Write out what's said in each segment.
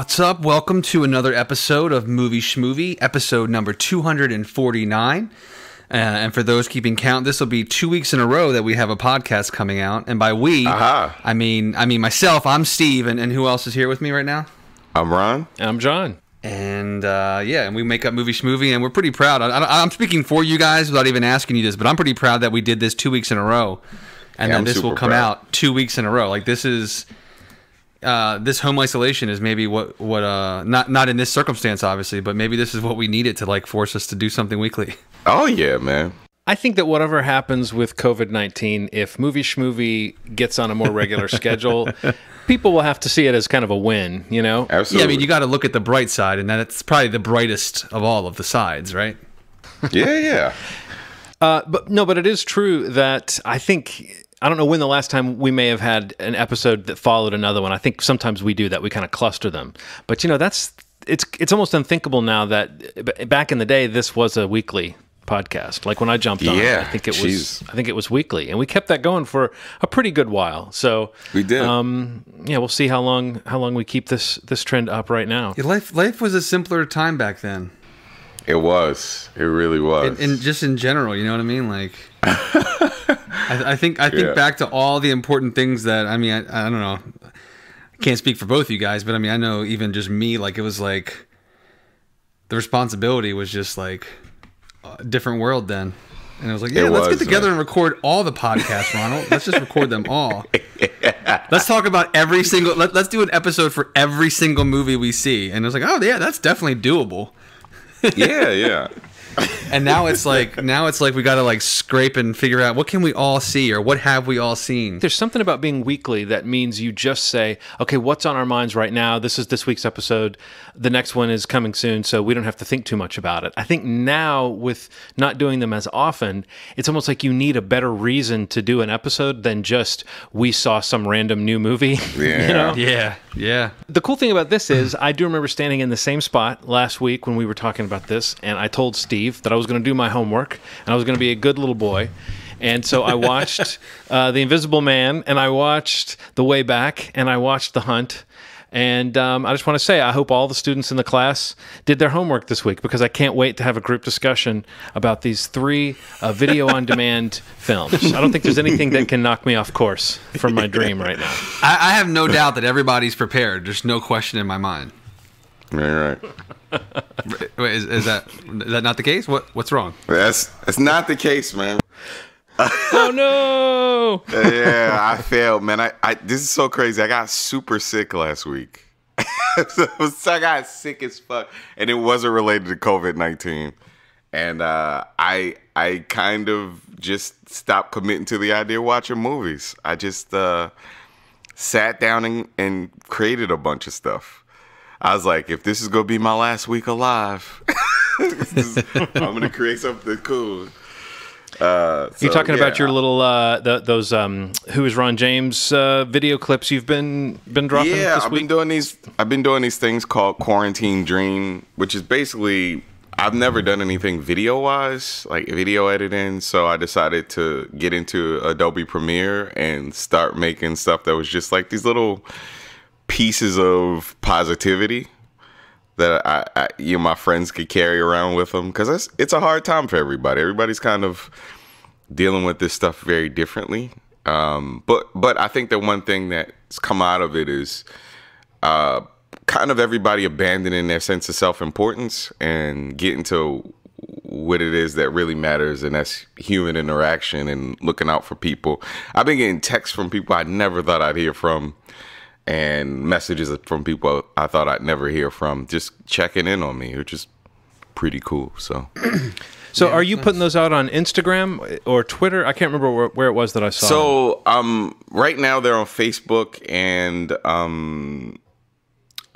What's up? Welcome to another episode of Movie Schmovie, episode number 249. And for those keeping count, this will be 2 weeks in a row that we have a podcast coming out. And by we, I mean myself. I'm Steve, and who else is here with me right now? I'm Ron. And I'm John. And and we make up Movie Schmovie, and we're pretty proud. I'm speaking for you guys without even asking you this, but I'm pretty proud that we did this 2 weeks in a row, and then this will come out 2 weeks in a row. Like this is. This home isolation is maybe what not in this circumstance obviously, but maybe this is what we needed to like force us to do something weekly. Oh yeah, man. I think that whatever happens with COVID-19, if Movie Schmovie gets on a more regular schedule, people will have to see it as kind of a win, you know? Absolutely. Yeah, I mean, you got to look at the bright side, and that's probably the brightest of all of the sides, right? Yeah. But it is true that I think. I don't know when the last time we may have had an episode that followed another one. I think sometimes we do that. We kind of cluster them. But, you know, it's almost unthinkable now that back in the day, this was a weekly podcast. Like when I jumped on it, I think it was weekly. And we kept that going for a pretty good while. So we did. We'll see how long we keep this trend up right now. Yeah, life was a simpler time back then. It was. It really was. And just in general, you know what I mean? Like I think back to all the important things that I don't know. I can't speak for both of you guys, but I mean I know even just me, like it was like the responsibility was just like a different world then. And I was like, let's get together and record all the podcasts, Ronald. Let's just record them all. Let's talk about every single let's do an episode for every single movie we see. And I was like, oh yeah, that's definitely doable. Yeah. And now it's like we got to like scrape and figure out what can we all see or what have we all seen. There's something about being weekly that means you just say, okay, what's on our minds right now? This is this week's episode. The next one is coming soon, so we don't have to think too much about it. I think now with not doing them as often, it's almost like you need a better reason to do an episode than just we saw some random new movie. Yeah. You know? Yeah. The cool thing about this is I do remember standing in the same spot last week when we were talking about this, and I told Steve that I was going to do my homework and I was going to be a good little boy. And so I watched The Invisible Man, and I watched The Way Back, and I watched The Hunt. And I just want to say I hope all the students in the class did their homework this week, because I can't wait to have a group discussion about these three video-on-demand films. I don't think there's anything that can knock me off course from my dream right now. I have no doubt that everybody's prepared. There's no question in my mind. Right. Wait, is that not the case? What's wrong? That's not the case, man. Oh no! Yeah, I failed, man. I this is so crazy. I got super sick last week. I got sick as fuck, and it wasn't related to COVID-19. And I kind of just stopped committing to the idea of watching movies. I just sat down and created a bunch of stuff. I was like, if this is gonna be my last week alive, I'm gonna create something cool. You're talking about your little those Who Is Ron James video clips you've been dropping this week? I've been doing these things called Quarantine Dream, which is basically I've never done anything video wise, like video editing, so I decided to get into Adobe Premiere and start making stuff that was just like these little pieces of positivity that my friends could carry around with them, because it's a hard time for everybody. Everybody's kind of dealing with this stuff very differently. But I think that one thing that's come out of it is kind of everybody abandoning their sense of self-importance and getting to what it is that really matters, and that's human interaction and looking out for people. I've been getting texts from people I never thought I'd hear from, and messages from people I thought I'd never hear from, just checking in on me, which is pretty cool. So, are you putting those out on Instagram or Twitter? I can't remember where it was that I saw them. So, right now they're on Facebook and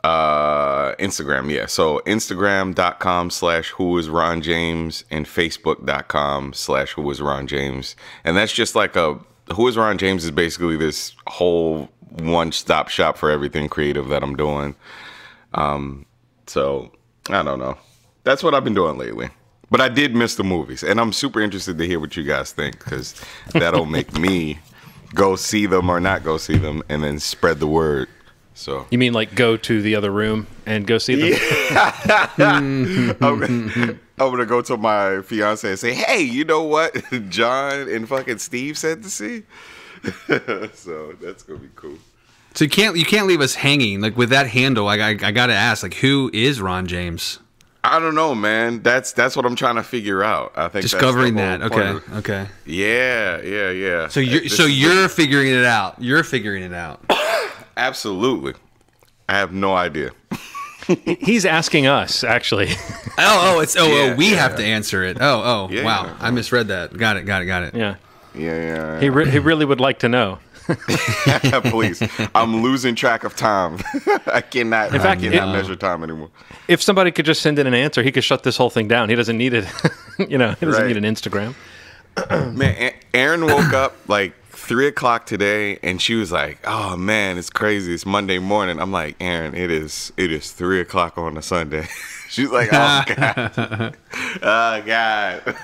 Instagram. Yeah. So Instagram.com/whoisronjames and Facebook.com/whoisronjames. And that's just like Who Is Ron James is basically this whole one-stop shop for everything creative that I'm doing. So I don't know. That's what I've been doing lately. But I did miss the movies, and I'm super interested to hear what you guys think, because that'll make me go see them or not go see them, and then spread the word. So you mean like go to the other room and go see them? Yeah. I'm gonna go to my fiance and say, "Hey, you know what John and fucking Steve said to see?" So that's gonna be cool. So you can't leave us hanging like with that handle. I gotta ask, like, who is Ron James? I don't know, man. That's what I'm trying to figure out. I think Discovering that's the that. whole point. Okay. Yeah. So you're figuring it out. You're figuring it out. Absolutely. I have no idea. He's asking us, actually. We have to answer it. Wow. Yeah. I misread that. Got it. Yeah. Yeah. He really would like to know. Please. I'm losing track of time. I cannot measure time anymore. If somebody could just send in an answer, he could shut this whole thing down. He doesn't need it. He doesn't need an Instagram. Man, Erin woke up like 3:00 today, and she was like, "Oh man, it's crazy. It's Monday morning." I'm like, "Erin, it is 3:00 on a Sunday." She's like, "Oh god, oh god."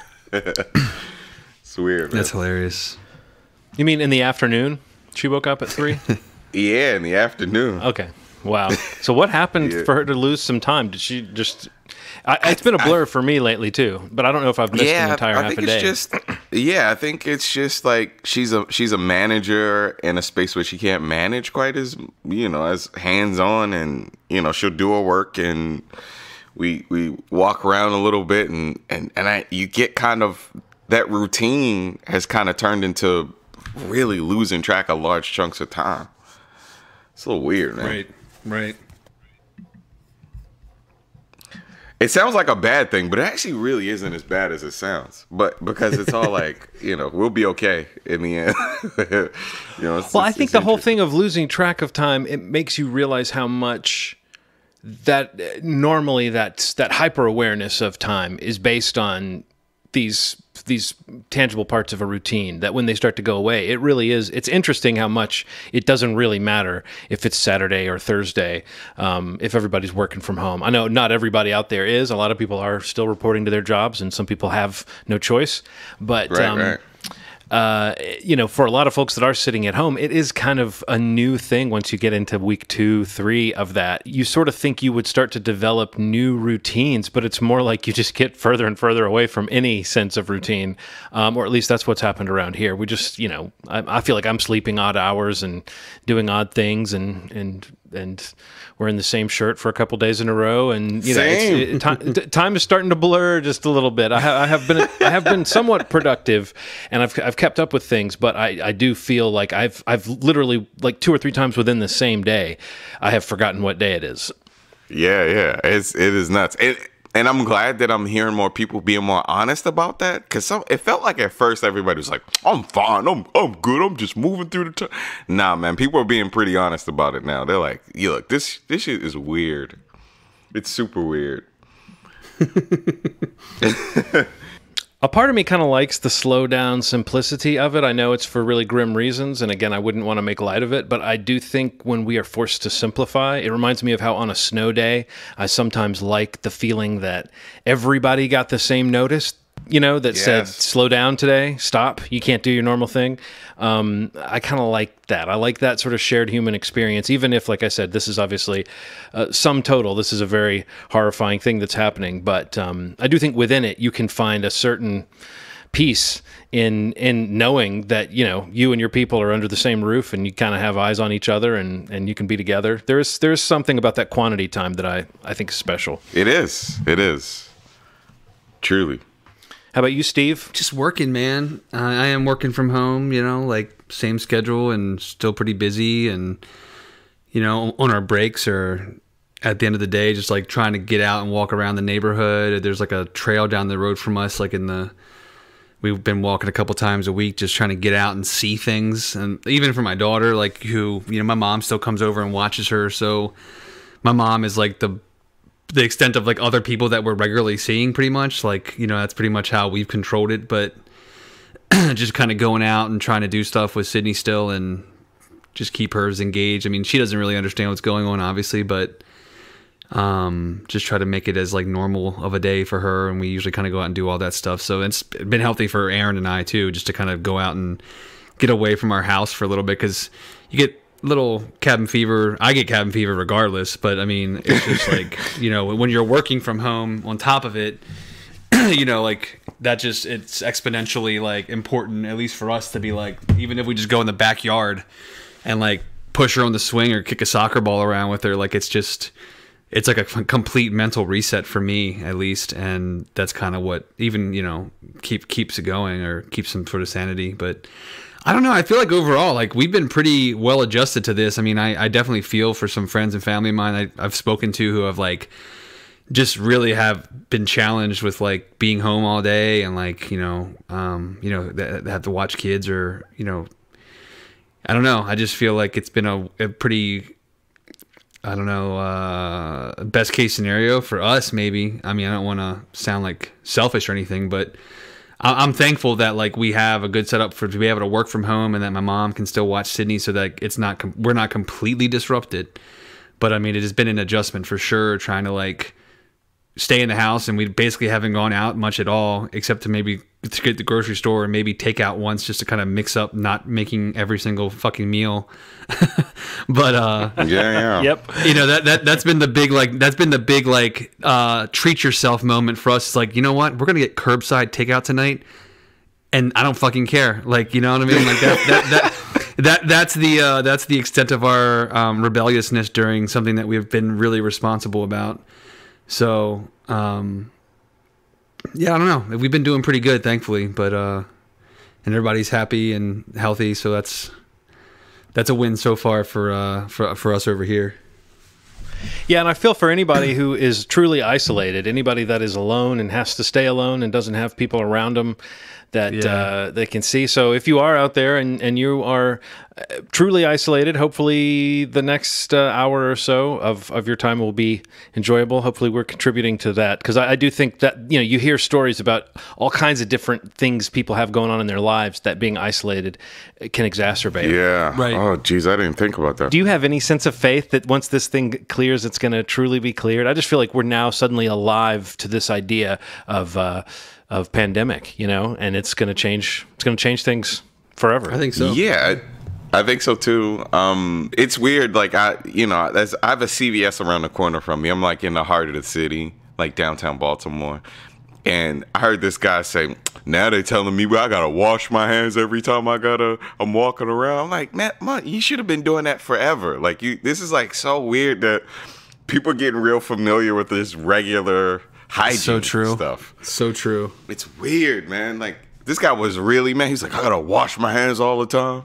It's weird. Man. That's hilarious. You mean in the afternoon? She woke up at 3? Yeah, in the afternoon. Okay. Wow. So what happened for her to lose some time? Did she just... it's been a blur for me lately, too. But I don't know if I've missed an entire half a day. I think it's just like she's a manager in a space where she can't manage quite as, as hands-on. And, she'll do her work and we walk around a little bit. And you get kind of... That routine has kind of turned into really losing track of large chunks of time. It's a little weird, man. Right. It sounds like a bad thing, but it actually really isn't as bad as it sounds. But because it's all like, we'll be okay in the end. I think the whole thing of losing track of time, it makes you realize how much that normally that hyper awareness of time is based on these tangible parts of a routine, that when they start to go away, it really is. It's interesting how much it doesn't really matter if it's Saturday or Thursday, if everybody's working from home. I know not everybody out there is. A lot of people are still reporting to their jobs, and some people have no choice. But right. For a lot of folks that are sitting at home, it is kind of a new thing once you get into week 2, 3 of that. You sort of think you would start to develop new routines, but it's more like you just get further and further away from any sense of routine, or at least that's what's happened around here. We just, I feel like I'm sleeping odd hours and doing odd things, and wearing the same shirt for a couple days in a row, and time is starting to blur just a little bit. I have been somewhat productive, and I've kept up with things, but I do feel like I've literally, like 2 or 3 times within the same day, I have forgotten what day it is. Yeah, it is nuts. And I'm glad that I'm hearing more people being more honest about that, because it felt like at first everybody was like, "I'm fine, I'm good, I'm just moving through the time." Nah, man, people are being pretty honest about it now. They're like, "Yeah, look, this shit is weird. It's super weird." A part of me kind of likes the slow down simplicity of it. I know it's for really grim reasons, and again, I wouldn't want to make light of it, but I do think when we are forced to simplify, it reminds me of how on a snow day, I sometimes like the feeling that everybody got the same notice, that said, "Slow down today, stop, you can't do your normal thing." I kind of like that. I like that sort of shared human experience, even if, like I said, this is obviously sum total. This is a very horrifying thing that's happening, but I do think within it, you can find a certain peace in knowing that, you and your people are under the same roof and you kind of have eyes on each other and you can be together. There's something about that quantity time that I think is special. It is. Truly. How about you, Steve? Just working, man. I am working from home, like same schedule and still pretty busy. And, on our breaks or at the end of the day, just like trying to get out and walk around the neighborhood. There's like a trail down the road from us, we've been walking a couple times a week, just trying to get out and see things. And even for my daughter, like who, my mom still comes over and watches her. So my mom is like the extent of like other people that we're regularly seeing, pretty much. Like, that's pretty much how we've controlled it. But just kind of going out and trying to do stuff with Sydney still and just keep hers engaged. I mean, she doesn't really understand what's going on, obviously, but just try to make it as like normal of a day for her. And we usually kind of go out and do all that stuff. So it's been healthy for Erin and I too, just to kind of go out and get away from our house for a little bit, because you get little cabin fever. I get cabin fever regardless, but I mean, it's just like, you know, when you're working from home on top of it, you know, like that just, it's exponentially like important, at least for us, to be like, even if we just go in the backyard and like push her on the swing or kick a soccer ball around with her, like it's just, it's like a complete mental reset for me, at least. And that's kind of what even, you know, keeps it going or keeps some sort of sanity. But I don't know. I feel like overall, like we've been pretty well adjusted to this. I mean, I definitely feel for some friends and family of mine I've spoken to who have like just really have been challenged with like being home all day and like, you know, that have to watch kids or, you know, I don't know. I just feel like it's been a pretty, I don't know, best case scenario for us, maybe. I mean, I don't want to sound like selfish or anything, but I'm thankful that like we have a good setup to be able to work from home and that my mom can still watch Sydney so that it's not, we're not completely disrupted. But I mean, it has been an adjustment for sure, trying to like stay in the house, and we basically haven't gone out much at all except to maybe to get the grocery store and maybe take out once just to kind of mix up not making every single fucking meal. But yeah. Yep. You know, that's been the big treat yourself moment for us. It's like, you know what, we're gonna get curbside takeout tonight and I don't fucking care. Like, you know what I mean? Like that's the extent of our rebelliousness during something that we've been really responsible about. So yeah, I don't know. We've been doing pretty good, thankfully, but and everybody's happy and healthy, so that's a win so far for us over here. Yeah, and I feel for anybody who is truly isolated, anybody that is alone and has to stay alone and doesn't have people around them that they can see. So if you are out there and you are truly isolated, hopefully the next hour or so of your time will be enjoyable. Hopefully we're contributing to that, because I do think that, you know, you hear stories about all kinds of different things people have going on in their lives that being isolated can exacerbate. Yeah. Right. Oh, geez, I didn't think about that. Do you have any sense of faith that once this thing clears, it's going to truly be cleared? I just feel like we're now suddenly alive to this idea of pandemic, you know, and it's going to change. It's going to change things forever. I think so. Yeah, I think so too. It's weird. Like I have a CVS around the corner from me. I'm like in the heart of the city, like downtown Baltimore. And I heard this guy say, now they telling me I gotta wash my hands every time I'm walking around. I'm like, man, you should have been doing that forever. Like this is like so weird that people are getting real familiar with this regular hygiene stuff. So true. It's weird, man. Like this guy was really mad. He's like, I gotta wash my hands all the time.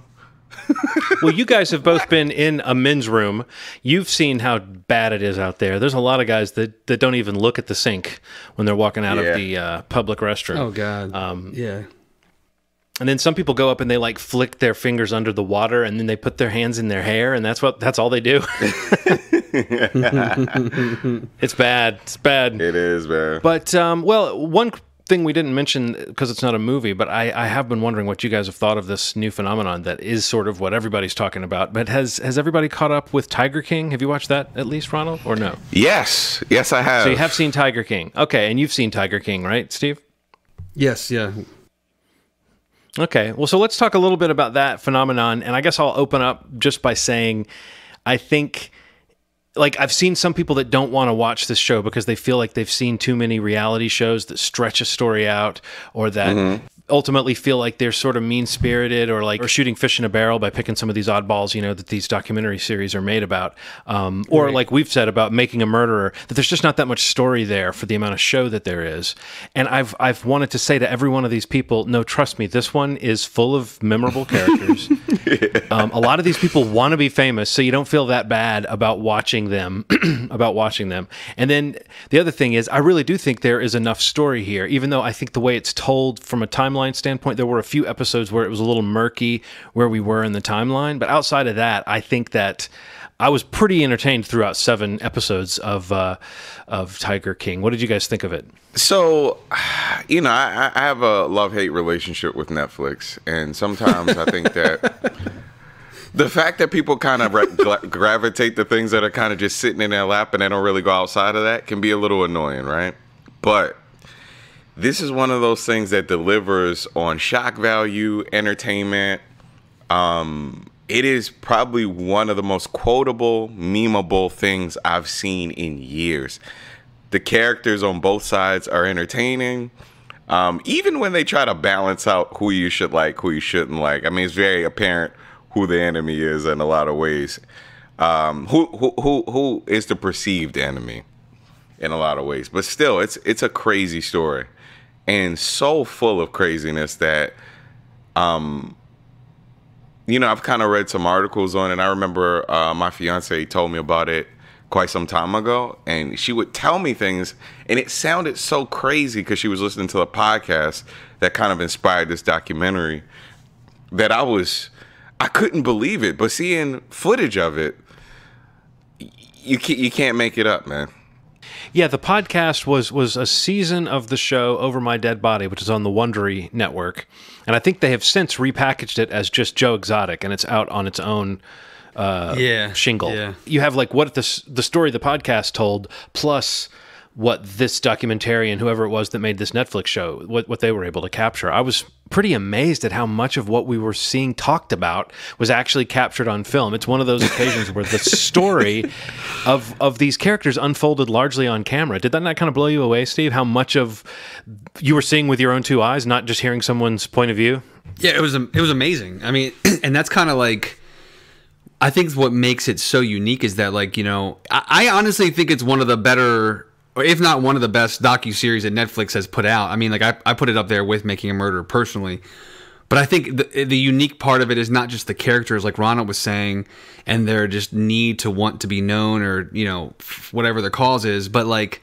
Well, you guys have both been in a men's room. You've seen how bad it is out there. There's a lot of guys that don't even look at the sink when they're walking out of the public restroom. Oh God. Yeah. And then some people go up and they like flick their fingers under the water, and then they put their hands in their hair, and that's all they do. It's bad. It's bad. It is, man. But well, one thing we didn't mention, because it's not a movie, but I have been wondering what you guys have thought of this new phenomenon that is sort of what everybody's talking about. But has everybody caught up with Tiger King? Have you watched that at least, Ronald, or no? Yes, I have. So you have seen Tiger King. Okay, and you've seen Tiger King, right, Steve? Yes, yeah. Okay, well, so let's talk a little bit about that phenomenon, and I guess I'll open up just by saying I think, like, I've seen some people that don't want to watch this show because they feel like they've seen too many reality shows that stretch a story out, or that ultimately feel like they're sort of mean-spirited or shooting fish in a barrel by picking some of these oddballs, you know, that these documentary series are made about. Or right. Like we've said about Making a Murderer, that there's just not that much story there for the amount of show that there is. And I've wanted to say to every one of these people, no, trust me, this one is full of memorable characters. A lot of these people want to be famous, so you don't feel that bad about watching them, And then the other thing is, I really do think there is enough story here, even though I think the way it's told from a timeline standpoint, there were a few episodes where it was a little murky where we were in the timeline. But outside of that, I think that I was pretty entertained throughout 7 episodes of Tiger King. What did you guys think of it? So, you know, I have a love-hate relationship with Netflix, and sometimes I think that the fact that people kind of gravitate to things that are kind of just sitting in their lap and they don't really go outside of that can be a little annoying, right? But this is one of those things that delivers on shock value, entertainment. it is probably one of the most quotable, memeable things I've seen in years. The characters on both sides are entertaining. Even when they try to balance out who you should like, who you shouldn't like. I mean, it's very apparent who the enemy is in a lot of ways. Who is the perceived enemy in a lot of ways. But still, it's a crazy story. And so full of craziness that, you know, I've kind of read some articles on it. And I remember my fiance told me about it quite some time ago. And she would tell me things. And it sounded so crazy because she was listening to a podcast that kind of inspired this documentary that I couldn't believe it. But seeing footage of it, you can't make it up, man. Yeah, the podcast was a season of the show Over My Dead Body, which is on the Wondery network. And I think they have since repackaged it as just Joe Exotic, and it's out on its own shingle. Yeah. You have like what the story the podcast told, plus what this documentarian, whoever it was that made this Netflix show, what they were able to capture. I was pretty amazed at how much of what we were seeing talked about was actually captured on film. It's one of those occasions where the story of these characters unfolded largely on camera. Did that not kind of blow you away, Steve? How much of you were seeing with your own two eyes, not just hearing someone's point of view? Yeah, it was amazing. I mean, and that's kind of like, I think what makes it so unique is that, like, you know, I honestly think it's one of the better, or if not one of the best docuseries that Netflix has put out. I mean, like, I put it up there with Making a Murderer personally. But I think the unique part of it is not just the characters, like Ronald was saying, and their just need to want to be known, or, you know, whatever their cause is. But, like,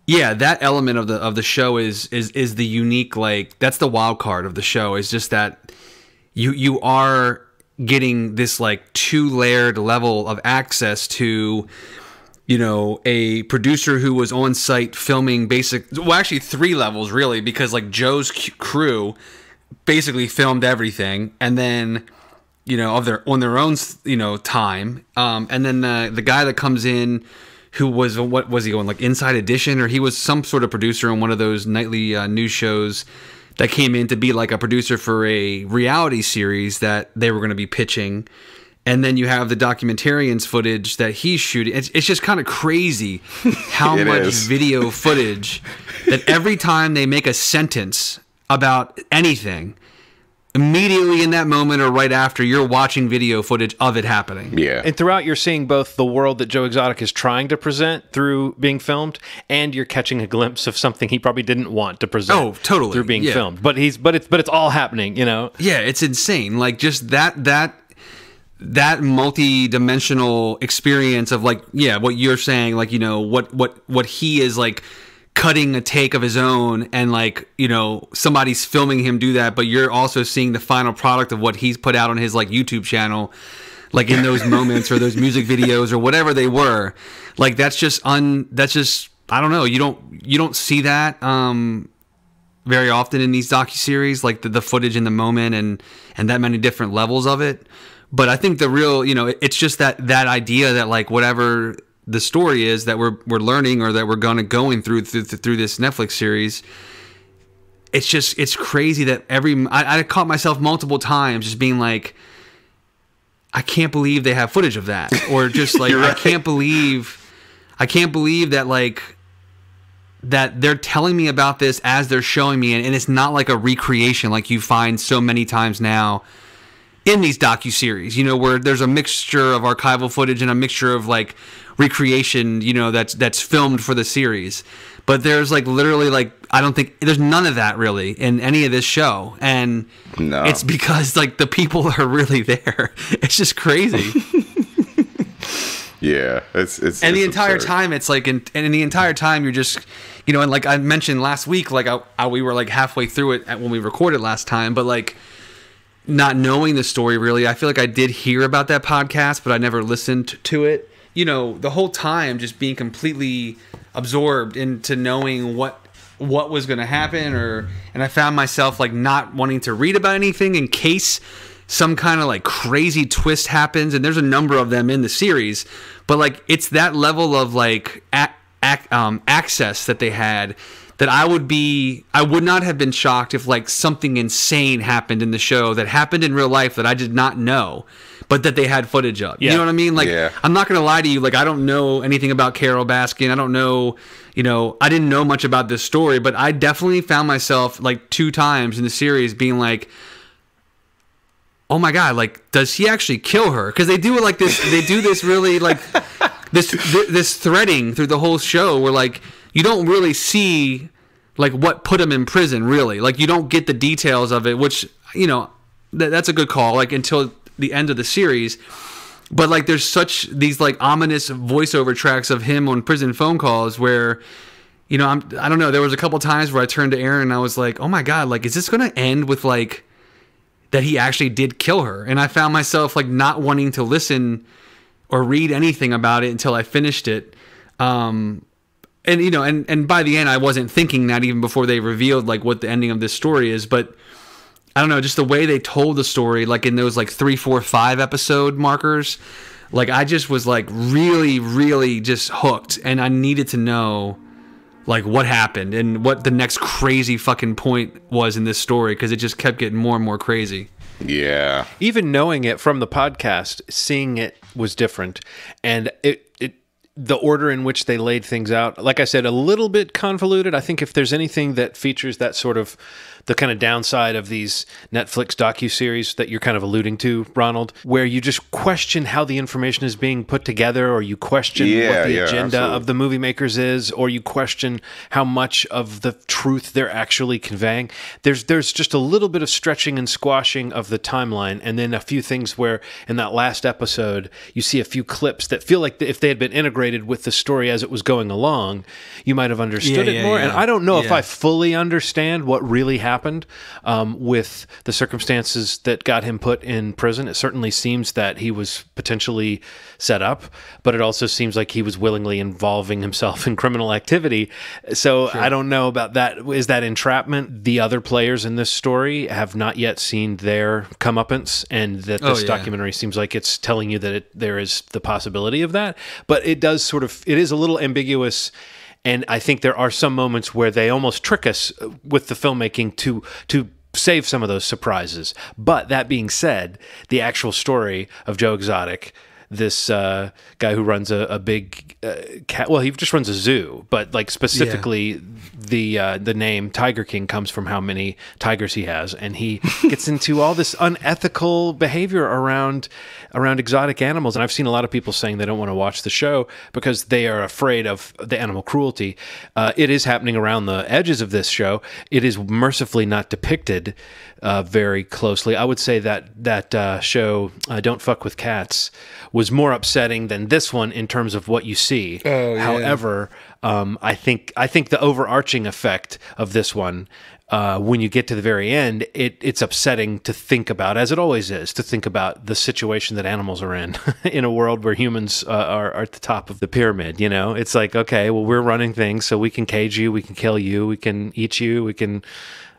yeah, that element of the show is the unique, like, that's the wild card of the show, is just that you are getting this, like, 2-layered level of access to, you know, a producer who was on site filming actually 3 levels really, because, like, Joe's crew basically filmed everything, and then, you know, on their own, you know, time, and then the guy that comes in, who was, what was he on, like, Inside Edition, or he was some sort of producer on one of those nightly news shows that came in to be like a producer for a reality series that they were going to be pitching. And then you have the documentarian's footage that he's shooting. It's just kind of crazy how much video footage that every time they make a sentence about anything, immediately in that moment or right after, you're watching video footage of it happening. Yeah. And throughout, you're seeing both the world that Joe Exotic is trying to present through being filmed, and you're catching a glimpse of something he probody didn't want to present. Oh, totally. Through being filmed. But it's all happening, you know? Yeah, it's insane. Like, just that multi-dimensional experience of, like, yeah, what you're saying, like, you know, what he is, like, cutting a take of his own, and, like, you know, somebody's filming him do that, but you're also seeing the final product of what he's put out on his, like, YouTube channel, like, in those moments, or those music videos, or whatever they were. Like, that's just I don't know, you don't see that very often in these docuseries, like the footage in the moment, and that many different levels of it. But I think the real, you know, it's just that idea that, like, whatever the story is that we're learning, or that we're going through this Netflix series, it's crazy that I caught myself multiple times just being like, I can't believe they have footage of that, or just like, right. I can't believe that, like, that they're telling me about this as they're showing me, and it's not like a recreation like you find so many times now in these docuseries, you know, where there's a mixture of archival footage and a mixture of, like, recreation, you know, that's filmed for the series. But there's, like, literally, like, I don't think there's none of that really in any of this show, and no. It's because, like, the people are really there. It's just crazy. Yeah, it's and the entire absurd. Time it's like, and in the entire time you're just, you know, and like I mentioned last week, like we were like halfway through it when we recorded last time, but, like, not knowing the story really, I feel like I did hear about that podcast, but I never listened to it. You know, the whole time just being completely absorbed into knowing what was going to happen, and I found myself, like, not wanting to read about anything in case some kind of, like, crazy twist happens, and there's a number of them in the series, but, like, it's that level of, like, access that they had, that I would not have been shocked if, like, something insane happened in the show that happened in real life that I did not know, but that they had footage of. You know what I mean? Like, I'm not going to lie to you. Like, I don't know anything about Carole Baskin. I don't know, I didn't know much about this story, but I definitely found myself like 2 times in the series being like, oh my God, like, does he actually kill her? Because they do like this, they do this really like this threading through the whole show where like you don't really see like what put him in prison really. Like you don't get the details of it, which, that's a good call, like until the end of the series. But like there's such these like ominous voiceover tracks of him on prison phone calls where, I don't know, there was a couple times where I turned to Aaron and I was like, oh my God, like, is this going to end with like that he actually did kill her? And I found myself like not wanting to listen or read anything about it until I finished it. And by the end I wasn't thinking that even before they revealed like what the ending of this story is. But I don't know, just the way they told the story, like in those like 3, 4, 5 episode markers, like I just was like really, really just hooked, and I needed to know like what happened and what the next crazy fucking point was in this story, because it just kept getting more and more crazy. Yeah. Even knowing it from the podcast, seeing it was different, and the order in which they laid things out, like I said, a little bit convoluted. I think if there's anything that features that sort of the kind of downside of these Netflix docuseries that you're kind of alluding to, Ronald, where you just question how the information is being put together, or you question what the agenda of the movie makers is, or you question how much of the truth they're actually conveying. There's just a little bit of stretching and squashing of the timeline, and then a few things where in that last episode you see a few clips that feel like if they had been integrated with the story as it was going along, you might have understood it more. And I don't know if I fully understand what really happened with the circumstances that got him put in prison. It certainly seems that he was potentially set up, but it also seems like he was willingly involving himself in criminal activity. So I don't know about that. Is that entrapment? The other players in this story have not yet seen their comeuppance, and that this documentary seems like it's telling you that there is the possibility of that. But it does it is a little ambiguous. And I think there are some moments where they almost trick us with the filmmaking to save some of those surprises. But that being said, the actual story of Joe Exotic, this guy who runs a big cat, well, he just runs a zoo, but like specifically the name Tiger King comes from how many tigers he has, and he gets into all this unethical behavior around exotic animals. And I've seen a lot of people saying they don't want to watch the show because they are afraid of the animal cruelty. It is happening around the edges of this show. It is mercifully not depicted very closely. I would say that show Don't Fuck with Cats was more upsetting than this one in terms of what you see. However, I think the overarching effect of this one, when you get to the very end, it's upsetting to think about, as it always is, to think about the situation that animals are in in a world where humans are at the top of the pyramid. It's like, okay, well, we're running things, so we can cage you, we can kill you, we can eat you, we can.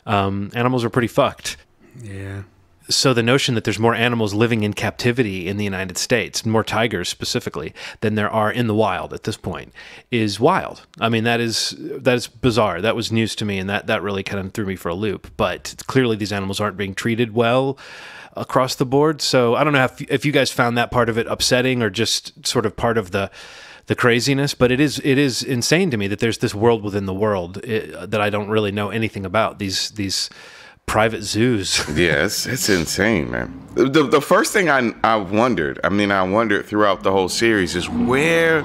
Animals are pretty fucked. Yeah. So the notion that there's more animals living in captivity in the United States, more tigers specifically, than there are in the wild at this point is wild. I mean, that is bizarre. That was news to me, and that really kind of threw me for a loop. But clearly these animals aren't being treated well across the board. So I don't know if you guys found that part of it upsetting or just sort of part of the craziness, but it is insane to me that there's this world within the world that I don't really know anything about. These private zoos. Yes, it's insane, man. The first thing I wondered throughout the whole series is where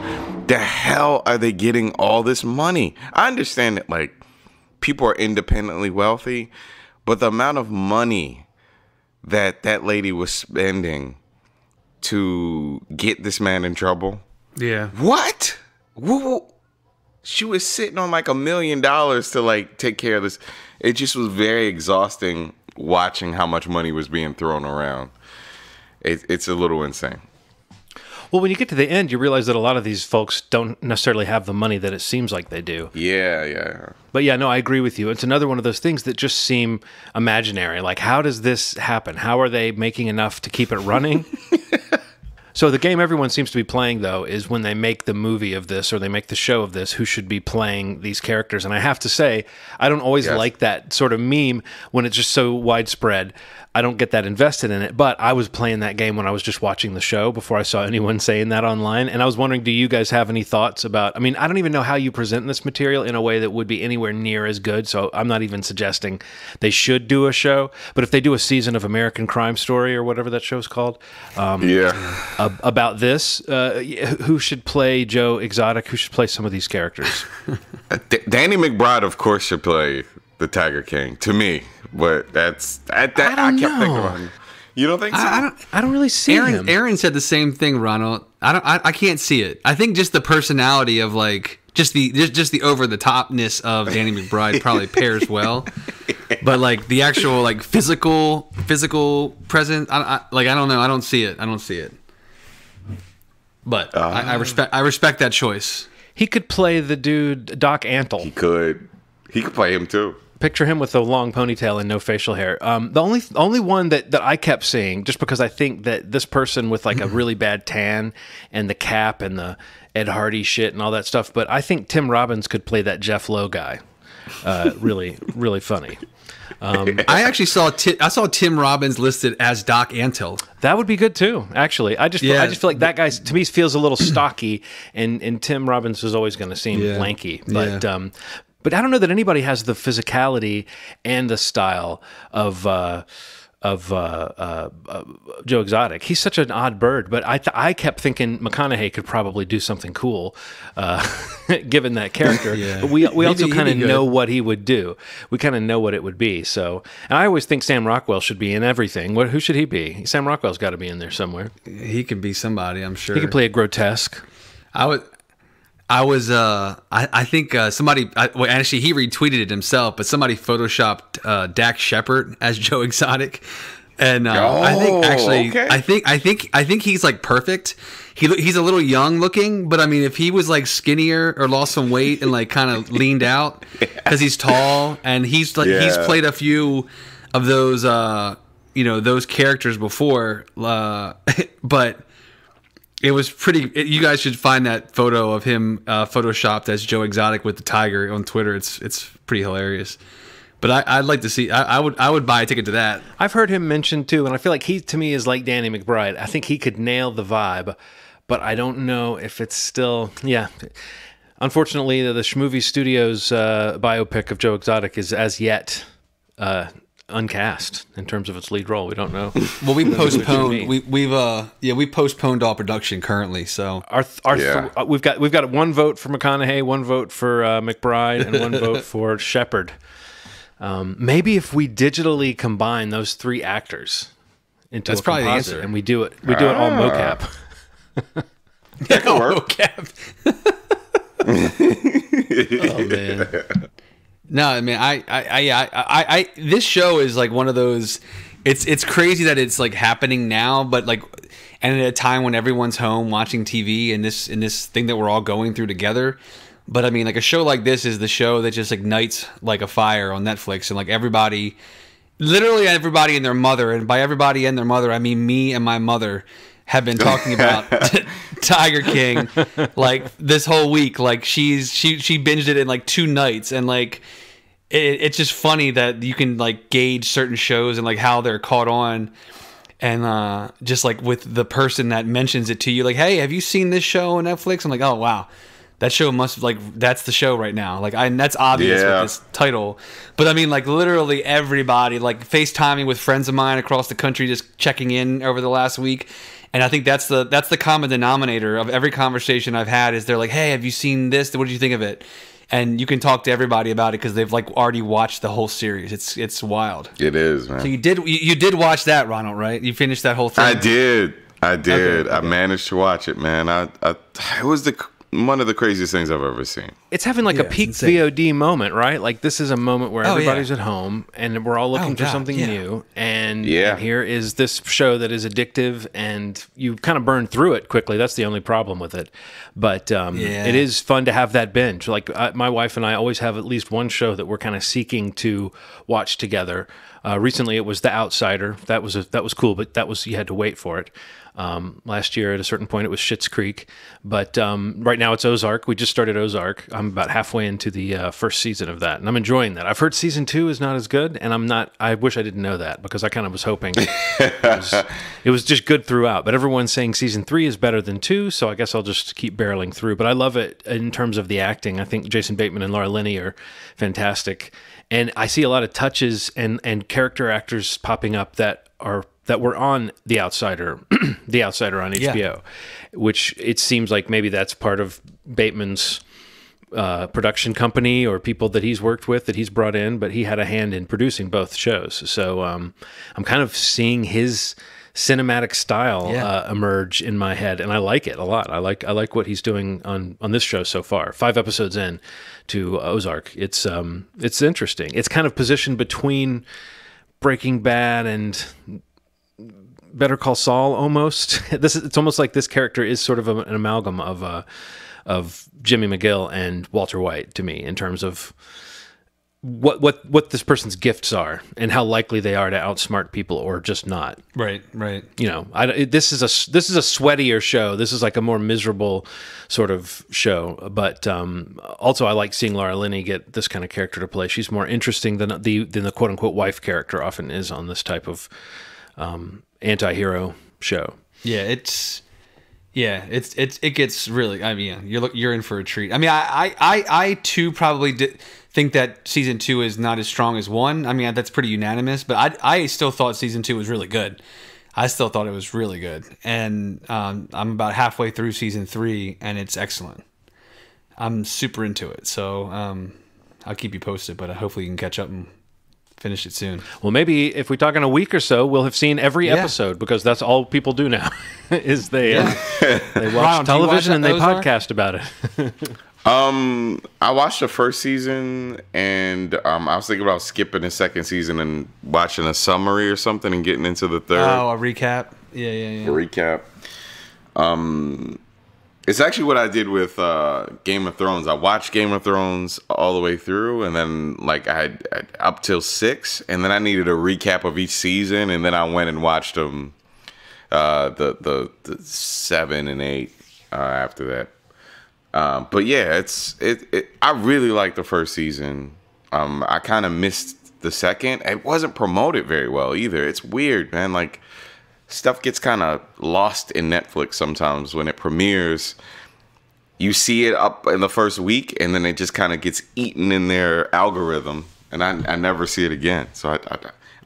the hell are they getting all this money? I understand that like people are independently wealthy, but the amount of money that lady was spending to get this man in trouble. Yeah. What? She was sitting on like $1 million to like take care of this. It just was very exhausting watching how much money was being thrown around. It's a little insane. Well, when you get to the end, you realize that a lot of these folks don't necessarily have the money that it seems like they do. Yeah. But yeah, no, I agree with you. It's another one of those things that just seem imaginary. Like, how does this happen? How are they making enough to keep it running? So the game everyone seems to be playing, though, is when they make the movie of this or they make the show of this, who should be playing these characters. And I have to say, I don't always like that sort of meme when it's just so widespread. I don't get that invested in it, but I was playing that game when I was just watching the show before I saw anyone saying that online. And I was wondering, do you guys have any thoughts about, I mean, I don't even know how you present this material in a way that would be anywhere near as good. So I'm not even suggesting they should do a show, but if they do a season of American Crime Story or whatever that show's called, about this, who should play Joe Exotic? Who should play some of these characters? Danny McBride, of course, should play the Tiger King, to me. But that's I kept thinking about him. You don't think so? I don't really see him. Aaron said the same thing, Ronald. I can't see it. I think just the personality of like just the over the topness of Danny McBride probably pairs well. But like the actual like physical presence, I don't know. I don't see it. But I respect that choice. He could play the dude Doc Antle. He could play him too. Picture him with a long ponytail and no facial hair. The only one that I kept seeing, just because I think that this person with like a really bad tan and the cap and the Ed Hardy shit and all that stuff, but I think Tim Robbins could play that Jeff Lowe guy. Really, really funny. I actually saw Tim Robbins listed as Doc Antle. That would be good too. Actually, I just feel like that guy to me feels a little stocky, and Tim Robbins is always going to seem lanky. But I don't know that anybody has the physicality and the style of Joe Exotic. He's such an odd bird, but I kept thinking McConaughey could probably do something cool, given that character. But we also kind of know what he would do. We kind of know what it would be. So, and I always think Sam Rockwell should be in everything. Who should he be? Sam Rockwell's got to be in there somewhere. He could be somebody, I'm sure. He could play a grotesque. I think somebody, actually he retweeted it himself, but somebody photoshopped Dak Shepard as Joe Exotic, and I think he's like perfect. He's a little young looking, but I mean, if he was like skinnier or lost some weight and like kind of leaned out, because he's tall and he's played a few of those those characters before, but. It was pretty. You guys should find that photo of him photoshopped as Joe Exotic with the tiger on Twitter. It's pretty hilarious. But I'd like to see. I would buy a ticket to that. I've heard him mentioned too, and I feel like he to me is like Danny McBride. I think he could nail the vibe, but I don't know if it's still. Yeah, unfortunately, the Schmovie Studios biopic of Joe Exotic is as yet. Uncast in terms of its lead role. We don't know. Well, we postponed. We postponed all production currently. So we've got one vote for McConaughey, one vote for McBride, and one vote for Shepard. Maybe if we digitally combine those three actors into a composite, the answer. And we do it all mocap. Yeah, all mocap. Oh man. No, I mean, I this show is like one of those. It's crazy that it's like happening now, but like, and at a time when everyone's home watching TV and this thing that we're all going through together. But I mean, like a show like this is the show that just ignites like a fire on Netflix, and like everybody, literally everybody and their mother, and by everybody and their mother, I mean me and my mother. Have been talking about Tiger King like this whole week. Like she binged it in like 2 nights, and like it's just funny that you can like gauge certain shows and like how they're caught on, and just like with the person that mentions it to you, like, hey, have you seen this show on Netflix? I'm like, oh wow, that show must like that's the show right now. Like that's obvious with this title, but I mean like literally everybody like FaceTiming with friends of mine across the country, just checking in over the last week. And I think that's the common denominator of every conversation I've had is they're like, hey, have you seen this? What did you think of it? And you can talk to everybody about it because they've like already watched the whole series. It's wild. It is, man. So you did watch that, Ronald, right? You finished that whole thing. I did. Okay. I managed to watch it, man. It was one of the craziest things I've ever seen. it's having like a peak VOD moment, right? Like this is a moment where everybody's at home and we're all looking for something new. And here is this show that is addictive, and you kind of burn through it quickly. That's the only problem with it. But it is fun to have that binge. Like my wife and I always have at least one show that we're kind of seeking to watch together. Recently, it was The Outsider. That was cool, but you had to wait for it. Last year, at a certain point, it was Schitt's Creek. But right now, it's Ozark. We just started Ozark. I'm about halfway into the first season of that, and I'm enjoying that. I've heard season 2 is not as good, and I'm not. I wish I didn't know that because I kind of was hoping it was just good throughout. But everyone's saying season 3 is better than 2, so I guess I'll just keep barreling through. But I love it in terms of the acting. I think Jason Bateman and Laura Linney are fantastic. And I see a lot of touches and character actors popping up that were on The Outsider, The Outsider on HBO, which it seems like maybe that's part of Bateman's production company or people that he's worked with that he's brought in, but he had a hand in producing both shows. So I'm kind of seeing his cinematic style emerge in my head, and I like it a lot. I like what he's doing on this show so far. 5 episodes in to Ozark. It's interesting. It's kind of positioned between Breaking Bad and Better Call Saul almost. It's almost like this character is sort of an amalgam of Jimmy McGill and Walter White to me in terms of what this person's gifts are and how likely they are to outsmart people or just not. Right. You know, this is a sweatier show. This is like a more miserable sort of show. But also, I like seeing Laura Linney get this kind of character to play. She's more interesting than the quote unquote wife character often is on this type of anti-hero show. It gets really. I mean, you're in for a treat. I mean, I too probably think that season 2 is not as strong as 1. I mean, that's pretty unanimous. But I still thought season 2 was really good. I still thought it was really good, and I'm about halfway through season 3, and it's excellent. I'm super into it, so I'll keep you posted. But hopefully, you can catch up and finish it soon. Well, maybe if we talk in a week or so, we'll have seen every episode because that's all people do now. Is they watch television and they podcast about it. I watched the first season, and I was thinking about skipping the second season and watching a summary or something and getting into the third. Oh, a recap. Yeah. A recap. It's actually what I did with Game of Thrones. I watched Game of Thrones all the way through, and then like I had up till 6, and then I needed a recap of each season, and then I went and watched them the 7 and 8 after that. But yeah, I really liked the first season. I kind of missed the second. It wasn't promoted very well either. It's weird, man. Like, stuff gets kind of lost in Netflix sometimes when it premieres. You see it up in the first week, and then it just kind of gets eaten in their algorithm, and I never see it again. So I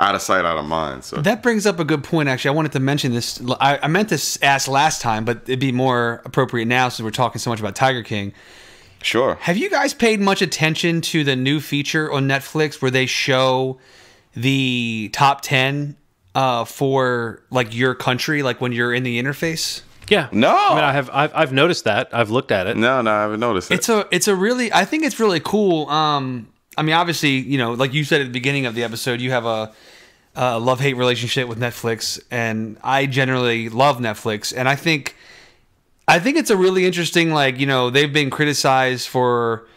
out of sight, out of mind. So that brings up a good point. Actually, I wanted to mention this. I meant to ask last time, but it'd be more appropriate now since we're talking so much about Tiger King. Sure. Have you guys paid much attention to the new feature on Netflix where they show the top 10 for like your country, like when you're in the interface? Yeah. No. I mean, I've noticed that. I've looked at it. No, I haven't noticed it. It's a really, I think it's really cool. I mean, obviously, you know, like you said at the beginning of the episode, you have a love-hate relationship with Netflix, and I generally love Netflix, and I think it's a really interesting, like, you know, they've been criticized for,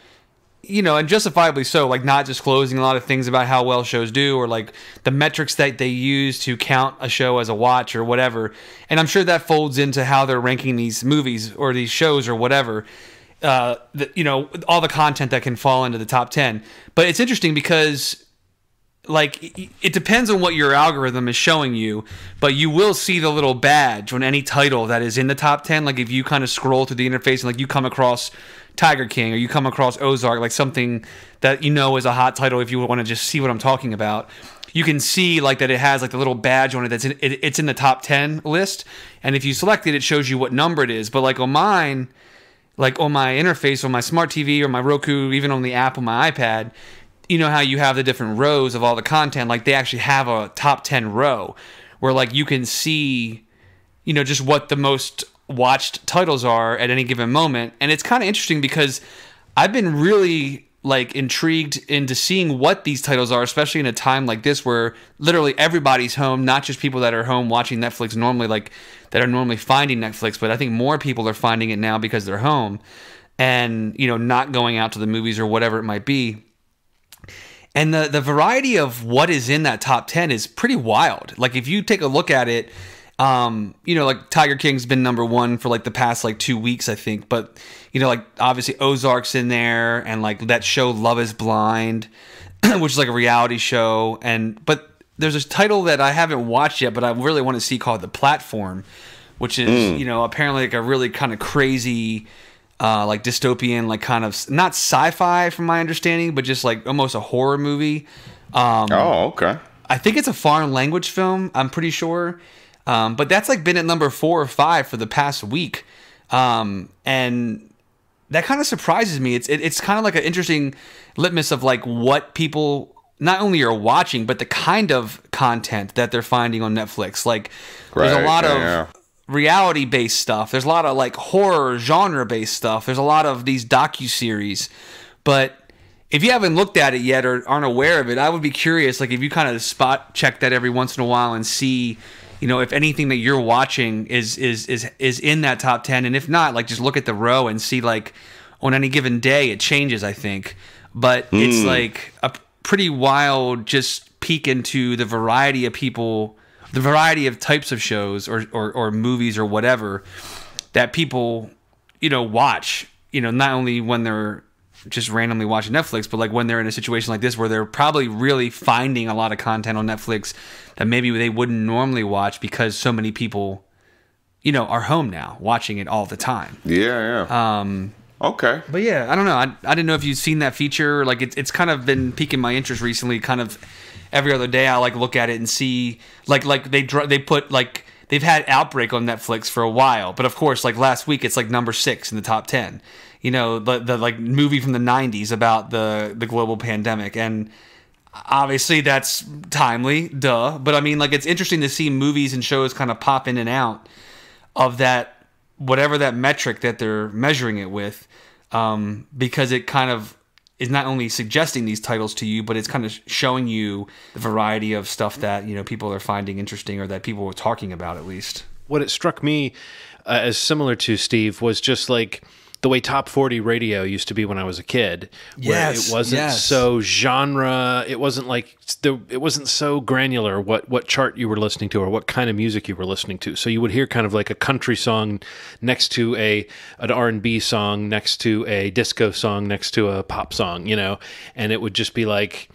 you know, and justifiably so, like not disclosing a lot of things about how well shows do, or like the metrics that they use to count a show as a watch or whatever. And I'm sure that folds into how they're ranking these movies or these shows or whatever. You know, all the content that can fall into the top 10. But it's interesting because, like, it depends on what your algorithm is showing you, but you will see the little badge on any title that is in the top 10. Like, if you kind of scroll through the interface and, like, you come across Tiger King or you come across Ozark, like something that you know is a hot title, if you want to just see what I'm talking about, you can see, like, that it has, like, the little badge on it that's it's in the top 10 list. And if you select it, it shows you what number it is. But, like, on mine, like on my interface, on my smart TV or my Roku, even on the app on my iPad, you know how you have the different rows of all the content? Like, they actually have a top 10 row where, like, you can see, you know, just what the most watched titles are at any given moment. And it's kind of interesting because I've been really like intrigued into seeing what these titles are, especially in a time like this where literally everybody's home, not just people that are home watching Netflix normally, like that are normally finding Netflix, but I think more people are finding it now because they're home and, you know, not going out to the movies or whatever it might be. And the variety of what is in that top 10 is pretty wild. Like if you take a look at it, you know, like Tiger King's been #1 for like the past like 2 weeks, I think. But, you know, like obviously Ozark's in there, and like that show Love is Blind, which is like a reality show. But there's this title that I haven't watched yet, but I really want to see, called The Platform, which is, you know, apparently like a really kind of crazy, like dystopian, like kind of not sci-fi from my understanding, but just like almost a horror movie. Oh, okay. I think it's a foreign language film, I'm pretty sure. But that's like been at number 4 or 5 for the past week. And that kind of surprises me. It's kind of like an interesting litmus of like what people not only are watching, but the kind of content that they're finding on Netflix. Like there's a lot of reality-based stuff. There's a lot of like horror genre-based stuff. There's a lot of these docu-series. But if you haven't looked at it yet or aren't aware of it, I would be curious, like if you kind of spot check that every once in a while and see, you know, if anything that you're watching is in that top 10, and if not, like just look at the row and see, like on any given day it changes, I think. But it's like a pretty wild just peek into the variety of people, the variety of types of shows or movies or whatever that people, you know, watch, you know, not only when they're just randomly watching Netflix, but like when they're in a situation like this where they're probably really finding a lot of content on Netflix that maybe they wouldn't normally watch because so many people, you know, are home now watching it all the time. Yeah. Okay. But yeah, I don't know. I didn't know if you've seen that feature. Like it's kind of been piquing my interest recently. Kind of every other day I like look at it and see like they put like they've had Outbreak on Netflix for a while, but of course like last week it's like number 6 in the top 10. You know, the like movie from the 90s about the global pandemic, and obviously that's timely, duh. But I mean, like it's interesting to see movies and shows kind of pop in and out of that, whatever that metric that they're measuring it with, because it kind of is not only suggesting these titles to you, but it's kind of showing you the variety of stuff that, you know, people are finding interesting or that people were talking about, at least. What it struck me as similar to Steve was just like the way Top 40 radio used to be when I was a kid, where it wasn't so genre. It wasn't like it wasn't so granular what chart you were listening to or what kind of music you were listening to. So you would hear kind of like a country song next to an R&B song, next to a disco song, next to a pop song, you know, and it would just be like,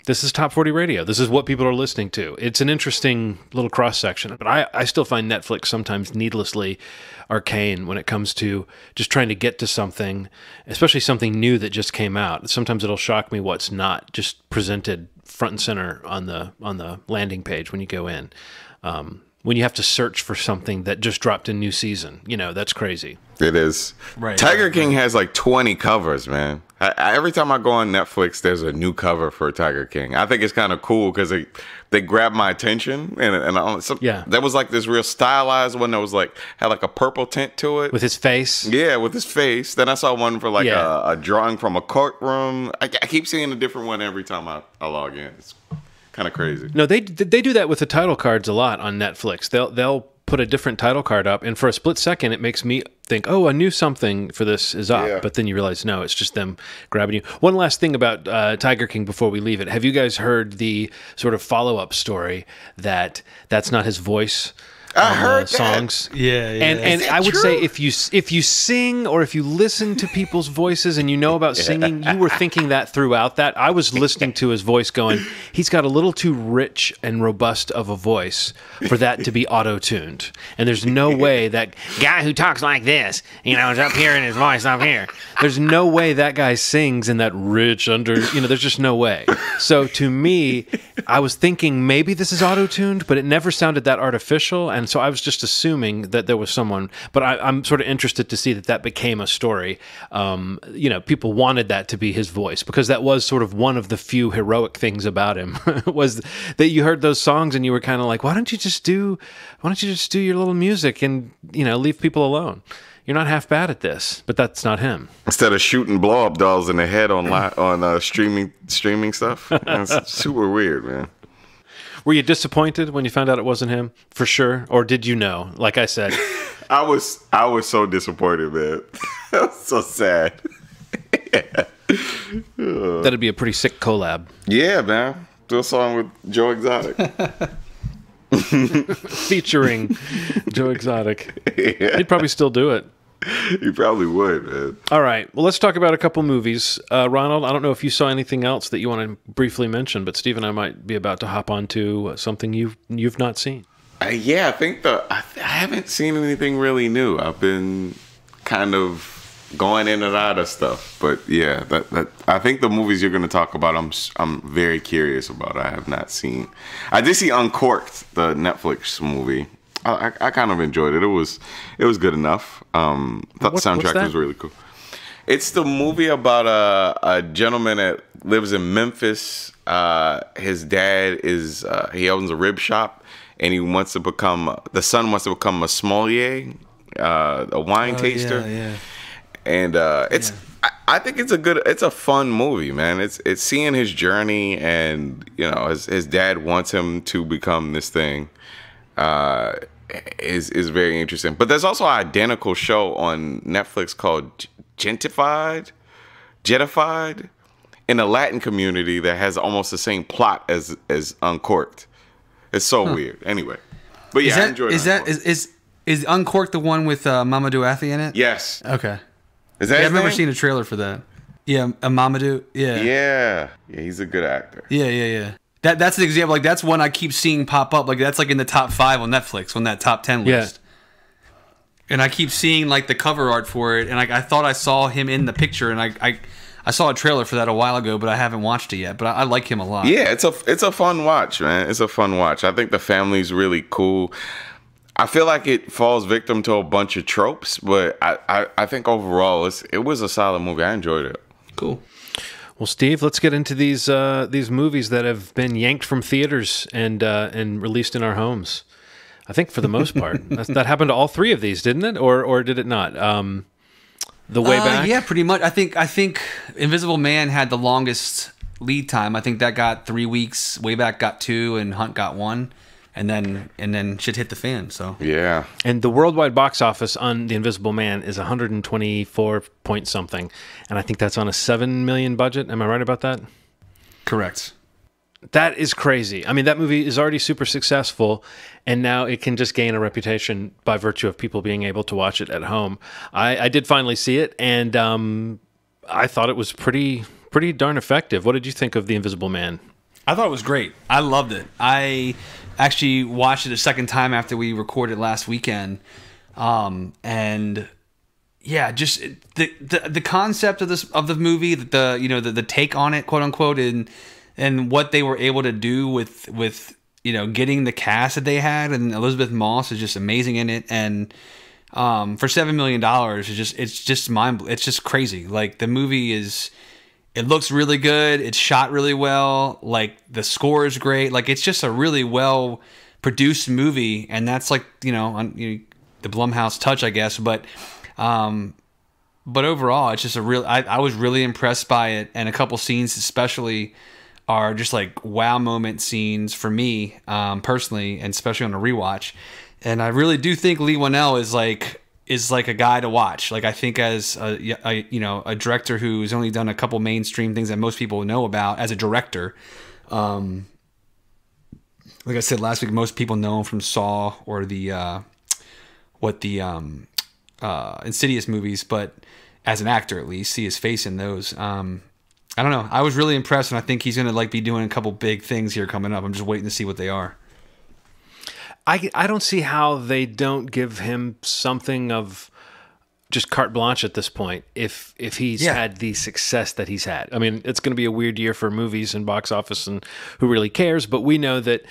this is Top 40 radio. This is what people are listening to. It's an interesting little cross-section. But I still find Netflix sometimes needlessly arcane when it comes to just trying to get to something, especially something new that just came out. Sometimes it'll shock me what's not just presented front and center on the landing page when you go in. When you have to search for something that just dropped a new season, you know, that's crazy. It is. Right. Tiger King has like 20 covers, man. Every time I go on Netflix, there's a new cover for Tiger King. I think it's kind of cool because they grab my attention, there was like this real stylized one that was like had like a purple tint to it with his face. Yeah, with his face. Then I saw one for like a drawing from a courtroom. I keep seeing a different one every time I log in. It's kind of crazy. No, they do that with the title cards a lot on Netflix. They'll put a different title card up, and for a split second, it makes me think, oh, I knew something for this is up. Yeah. But then you realize, no, it's just them grabbing you. One last thing about Tiger King before we leave it. Have you guys heard the sort of follow-up story that that's not his voice? I heard songs. Yeah. And I would say if you sing or if you listen to people's voices and you know about singing, you were thinking that throughout that. I was listening to his voice going, he's got a little too rich and robust of a voice for that to be auto-tuned. And there's no way that guy who talks like this, you know, is up here and his voice up here. There's no way that guy sings in that rich there's just no way. So to me, I was thinking maybe this is auto-tuned, but it never sounded that artificial. And so I was just assuming that there was someone, but I'm sort of interested to see that became a story. People wanted that to be his voice because that was sort of one of the few heroic things about him was that you heard those songs and you were kind of like, why don't you just do your little music and, leave people alone? you're not half bad at this. But that's not him. Instead of shooting blow-up dolls in the head on streaming stuff. It's super weird, man. Were you disappointed when you found out it wasn't him, for sure? Or did you know? Like I said. I was so disappointed, man. I was so sad. That'd be a pretty sick collab. Yeah, man. Do a song with Joe Exotic. Featuring Joe Exotic. Yeah. He'd probably still do it. He probably would, man. All right. Well, let's talk about a couple movies. Ronald, I don't know if you saw anything else that you want to briefly mention, but Steve and I might be about to hop onto something you've not seen. Yeah, I think I haven't seen anything really new. I've been kind of going in and out of stuff, but yeah, that I think the movies you're going to talk about, I'm very curious about. I have not seen. I did see Uncorked, the Netflix movie. I kind of enjoyed it. It was good enough. Thought the soundtrack was really cool. It's the movie about a gentleman that lives in Memphis. His dad he owns a rib shop, and the son wants to become a sommelier, a wine taster. Yeah. And I think it's a fun movie, man. It's seeing his journey, and his dad wants him to become this thing. Is very interesting. But there's also an identical show on Netflix called Jetified in the Latin community that has almost the same plot as Uncorked. It's so weird. Anyway, but yeah, I enjoyed it. Is Uncorked the one with Mamadou Athie in it? Yes. Okay. Is that? I've never seen a trailer for that. Yeah, Mamadou. Yeah. Yeah, he's a good actor. Yeah. That's an example. Like that's one I keep seeing pop up. Like that's like in the top 5 on Netflix on that top 10 list. Yeah. And I keep seeing like the cover art for it, and I thought I saw him in the picture, and I saw a trailer for that a while ago, but I haven't watched it yet. But I like him a lot. Yeah, it's a fun watch, man. It's a fun watch. I think the family's really cool. I feel like it falls victim to a bunch of tropes, but I think overall it was a solid movie. I enjoyed it. Cool. Well, Steve, let's get into these movies that have been yanked from theaters and released in our homes. I think for the most part, that happened to all 3 of these, didn't it? Or did it not? The Way Back. Yeah, pretty much. I think Invisible Man had the longest lead time. I think that got 3 weeks. Way Back got 2, and Hunt got 1. And then shit hit the fan. So yeah. And the worldwide box office on The Invisible Man is 124 point something, and I think that's on a $7 million budget. Am I right about that? Correct. That is crazy. I mean, that movie is already super successful, and now it can just gain a reputation by virtue of people being able to watch it at home. I did finally see it, and I thought it was pretty darn effective. What did you think of The Invisible Man? I thought it was great. I loved it. I actually watched it a second time after we recorded last weekend, and yeah, just the concept of the movie, the take on it, quote unquote, and what they were able to do with getting the cast that they had, and Elizabeth Moss is just amazing in it, and for $7 million, it's just crazy. Like the movie is. It looks really good. It's shot really well. Like the score is great. Like it's just a really well produced movie, and that's like the Blumhouse touch, I guess. But overall, it's just a real. I was really impressed by it, and a couple scenes especially are just like wow moment scenes for me personally, and especially on a rewatch. And I really do think Leigh Whannell is like a guy to watch. Like I think as a director who's only done a couple mainstream things that most people know about as a director. Like I said last week, most people know him from Saw or the Insidious movies, but as an actor at least, see his face in those. I don't know. I was really impressed, and I think he's gonna be doing a couple big things here coming up. I'm just waiting to see what they are. I don't see how they don't give him something of just carte blanche at this point if he's had the success that he's had. I mean, it's going to be a weird year for movies and box office, and who really cares? But we know that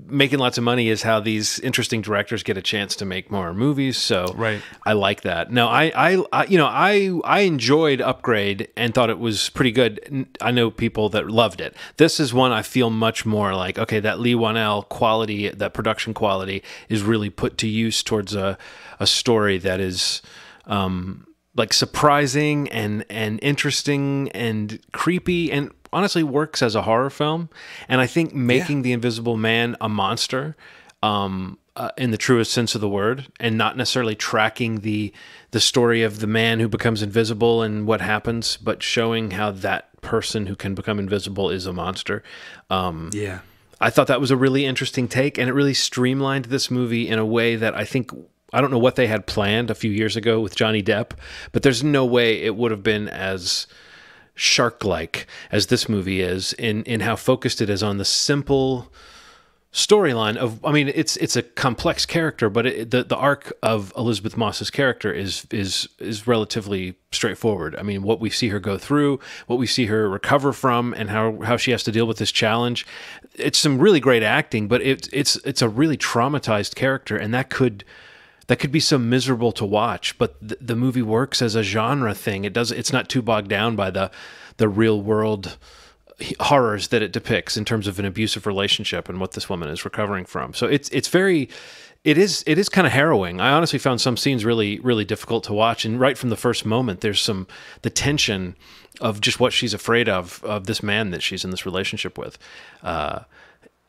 making lots of money is how these interesting directors get a chance to make more movies. So right. I like that. No, I enjoyed Upgrade and thought it was pretty good. I know people that loved it. This is one I feel much more like, okay, that Leigh Whannell quality, that production quality is really put to use towards a story that is like surprising and interesting and creepy, and honestly works as a horror film. And I think making the Invisible Man a monster, in the truest sense of the word, and not necessarily tracking the story of the man who becomes invisible and what happens, but showing how that person who can become invisible is a monster. I thought that was a really interesting take, and it really streamlined this movie in a way that I don't know what they had planned a few years ago with Johnny Depp, but there's no way it would have been as shark-like as this movie is in how focused it is on the simple storyline of, I mean, it's a complex character, but the arc of Elizabeth Moss's character is relatively straightforward. I mean, what we see her go through, what we see her recover from, and how she has to deal with this challenge. It's some really great acting, but it's a really traumatized character, and that could be so miserable to watch. But the movie works as a genre thing. It's not too bogged down by the real world horrors that it depicts in terms of an abusive relationship and what this woman is recovering from. So it is kind of harrowing. I honestly found some scenes really, really difficult to watch. And right from the first moment, there's the tension of just what she's afraid of this man that she's in this relationship with.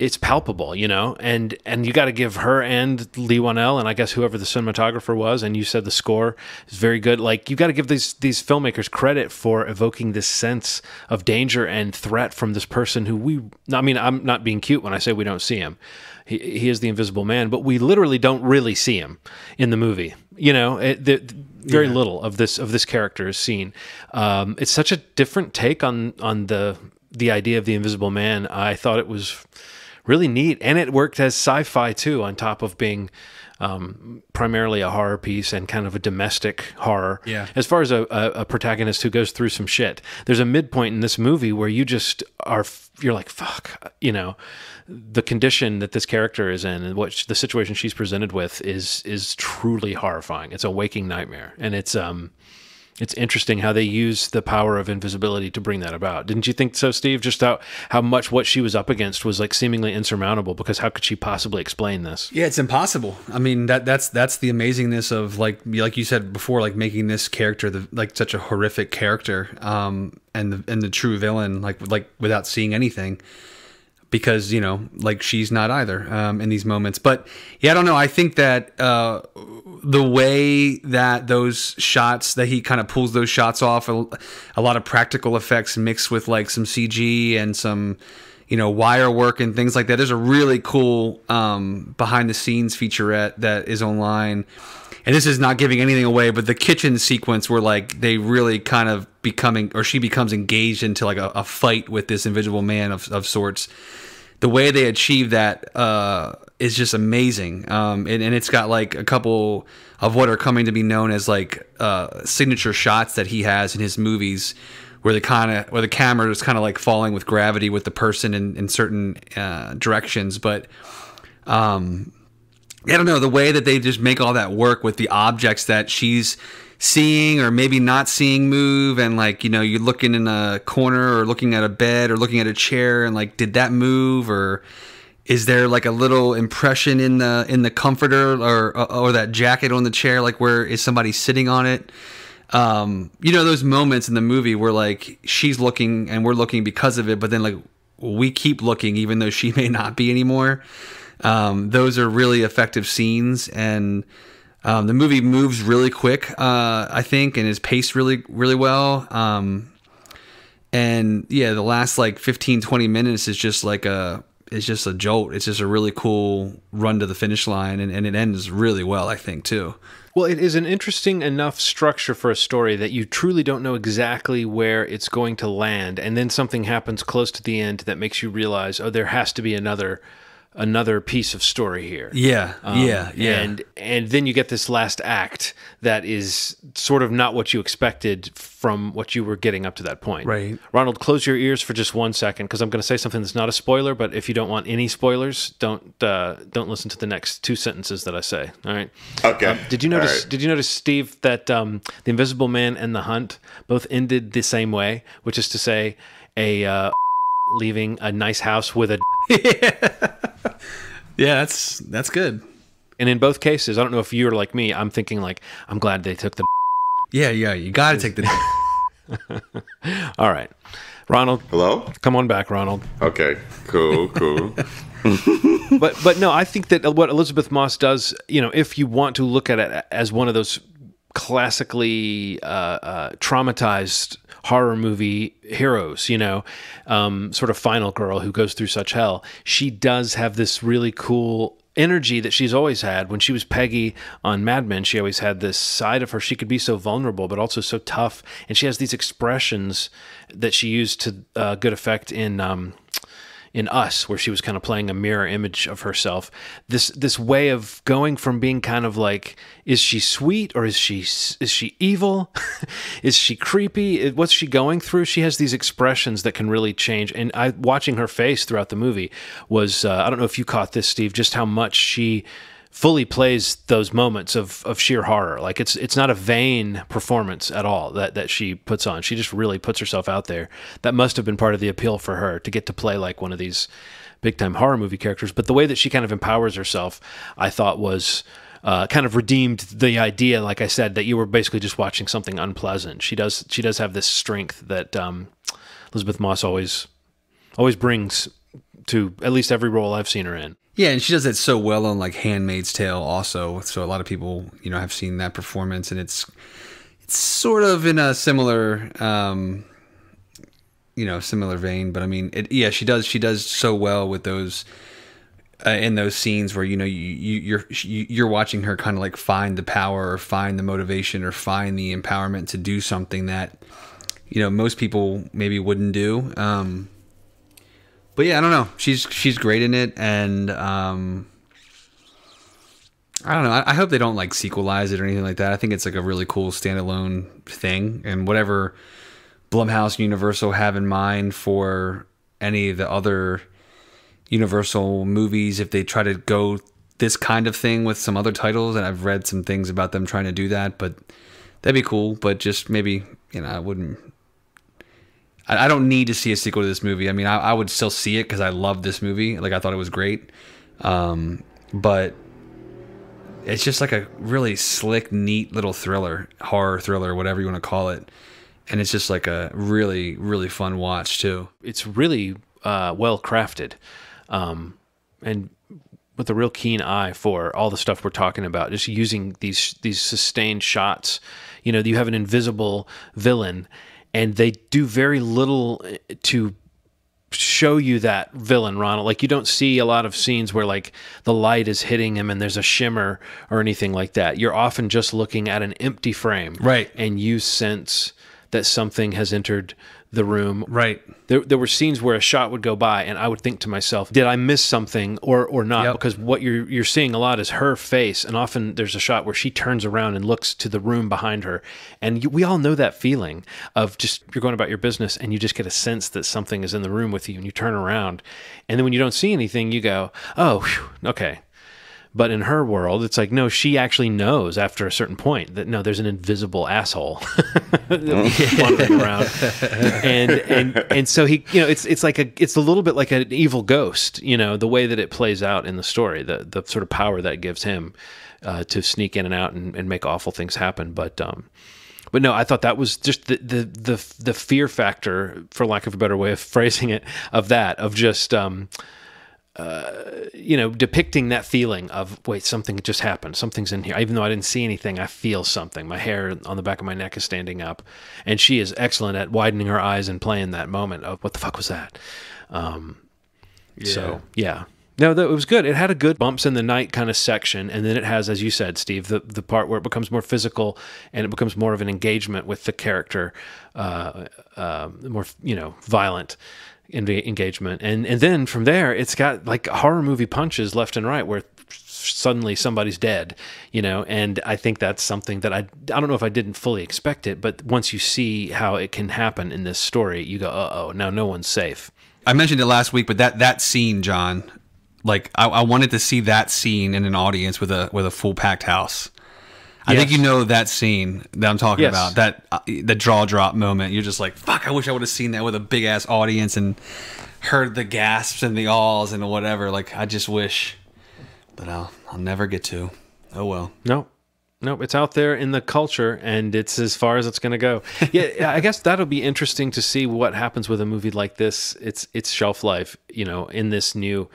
It's palpable, you know, and you got to give her and Lee Wanell, and I guess whoever the cinematographer was, and you said the score is very good. Like, you got to give these filmmakers credit for evoking this sense of danger and threat from this person who I'm not being cute when I say we don't see him. He is the Invisible Man, but we literally don't really see him in the movie. You know, very little of this character is seen. It's such a different take on the idea of the Invisible Man. I thought it was really neat, and it worked as sci-fi too, on top of being primarily a horror piece and kind of a domestic horror. Yeah. As far as a protagonist who goes through some shit, there's a midpoint in this movie where you're like, fuck, you know, the condition that this character is in and what the situation she's presented with is truly horrifying. It's a waking nightmare, and it's interesting how they use the power of invisibility to bring that about. Didn't you think so, Steve? Just how much what she was up against was like seemingly insurmountable, because how could she possibly explain this? Yeah, it's impossible. I mean, that's the amazingness of like you said before, like making this character like such a horrific character, and the true villain, like without seeing anything. Because, you know, like she's not either in these moments. But yeah, I don't know. I think that the way that those shots, that he kind of pulls those shots off, a lot of practical effects mixed with like some CG and some, you know, wire work and things like that. There's a really cool behind the scenes featurette that is online. And this is not giving anything away, but the kitchen sequence where like they really kind of she becomes engaged into like a fight with this Invisible Man of sorts. The way they achieve that is just amazing. And it's got like a couple of what are coming to be known as like signature shots that he has in his movies, where the camera is kind of like falling with gravity with the person in certain directions. But I don't know, the way that they just make all that work with the objects that she's seeing or maybe not seeing move, and like, you know, you're looking in a corner or looking at a bed or looking at a chair, and like, did that move, or is there like a little impression in the comforter or that jacket on the chair, like where is somebody sitting on it? You know, those moments in the movie where like she's looking and we're looking because of it, but then like we keep looking even though she may not be anymore. Those are really effective scenes, and the movie moves really quick, I think, and is paced really, really well. And yeah, the last like 15-20 minutes is just like it's just a jolt. It's just a really cool run to the finish line, and it ends really well, I think, too. Well, it is an interesting enough structure for a story that you truly don't know exactly where it's going to land, and then something happens close to the end that makes you realize, oh, there has to be another piece of story here. Yeah. And then you get this last act that is sort of not what you expected from what you were getting up to that point. Right. Ronald, close your ears for just 1 second, because I'm going to say something that's not a spoiler, but if you don't want any spoilers, don't listen to the next 2 sentences that I say. All right. Okay. Did you notice, Steve, that The Invisible Man and The Hunt both ended the same way, which is to say a leaving a nice house with a Yeah, that's good. And in both cases, I don't know if you're like me, I'm thinking like, I'm glad they took the Yeah, you got to take the All right. Ronald. Hello? Come on back, Ronald. Okay, cool. But no, I think that what Elizabeth Moss does, if you want to look at it as one of those classically traumatized horror movie heroes, sort of final girl who goes through such hell, she does have this really cool energy that she's always had. When she was Peggy on Mad Men, she always had this side of her. She could be so vulnerable, but also so tough. And she has these expressions that she used to good effect in Us, where she was kind of playing a mirror image of herself. This way of going from being kind of like, is she sweet or is she evil? Is she creepy? What's she going through? She has these expressions that can really change. And watching her face throughout the movie was, I don't know if you caught this, Steve, just how much she fully plays those moments of sheer horror. Like it's not a vain performance at all that she puts on. She just really puts herself out there. That must have been part of the appeal for her, to get to play like one of these big time horror movie characters. But the way that she kind of empowers herself, I thought was kind of redeemed the idea, like I said, that you were basically just watching something unpleasant. She does have this strength that Elizabeth Moss always brings to at least every role I've seen her in. Yeah, and she does that so well on like Handmaid's Tale also. So a lot of people, have seen that performance, and it's sort of in a similar similar vein, but I mean, she does so well with those in those scenes where you're watching her kind of like find the power or find the motivation or find the empowerment to do something that most people maybe wouldn't do. But yeah, I don't know. She's great in it, and I don't know. I hope they don't like sequelize it or anything like that. I think it's like a really cool standalone thing, and whatever Blumhouse, Universal have in mind for any of the other Universal movies, if they try to go this kind of thing with some other titles, and I've read some things about them trying to do that, but that'd be cool. But just maybe I wouldn't. I don't need to see a sequel to this movie. I mean, I would still see it because I love this movie. Like, I thought it was great. But it's just like a really slick, neat little thriller, horror thriller, whatever you want to call it. And it's just like a really, really fun watch, too. It's really well crafted. And with a real keen eye for all the stuff we're talking about, just using these sustained shots. You have an invisible villain, and they do very little to show you that villain, Ronald. Like, you don't see a lot of scenes where like the light is hitting him and there's a shimmer or anything like that. You're often just looking at an empty frame. Right. And you sense that something has entered the room. Right. There were scenes where a shot would go by and I would think to myself, did I miss something or not? Yep. Because what you're seeing a lot is her face, and often there's a shot where she turns around and looks to the room behind her. And we all know that feeling of just, you're going about your business and you just get a sense that something is in the room with you, and you turn around. And then when you don't see anything, you go, oh, whew, okay. But in her world, it's like, no, she actually knows after a certain point that, no, there's an invisible asshole wandering around. And so he, it's a little bit like an evil ghost, the way that it plays out in the story, the sort of power that gives him to sneak in and out and make awful things happen. But no, I thought that was just the fear factor, for lack of a better way of phrasing it, of just, depicting that feeling of, wait, something just happened. Something's in here. Even though I didn't see anything, I feel something. My hair on the back of my neck is standing up. And she is excellent at widening her eyes and playing that moment of, what the fuck was that? So, yeah. No, it was good. It had a good bumps in the night kind of section. And then it has, as you said, Steve, the part where it becomes more physical and it becomes more of an engagement with the character, more, violent engagement, and then from there it's got like horror movie punches left and right where suddenly somebody's dead, and I think that's something that I don't know if I didn't fully expect it, but once you see how it can happen in this story, you go, uh-oh, now no one's safe. I mentioned it last week, but that scene, John, like I wanted to see that scene in an audience with a full packed house. I think that scene that I'm talking about, that the jaw drop moment. You're just like, fuck, I wish I would have seen that with a big ass audience and heard the gasps and the awes and whatever. Like, I just wish, but I'll never get to. Oh well. No, Nope, it's out there in the culture, and it's as far as it's going to go. Yeah, I guess that'll be interesting to see what happens with a movie like this. Its shelf life, in this new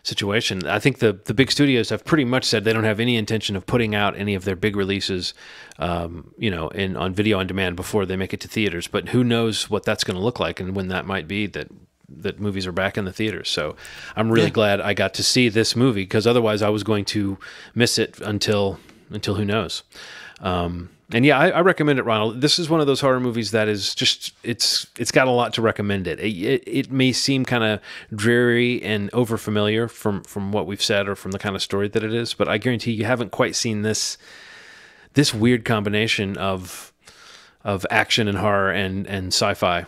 situation. I think the big studios have pretty much said they don't have any intention of putting out any of their big releases, on video on demand before they make it to theaters. But who knows what that's going to look like and when that might be that movies are back in the theaters. So I'm really glad I got to see this movie, because otherwise I was going to miss it until who knows. And yeah, I recommend it, Ronald. This is one of those horror movies that is just, it's got a lot to recommend it. It may seem kind of dreary and overfamiliar from what we've said or from the kind of story that it is, but I guarantee you haven't quite seen this weird combination of action and horror and sci-fi,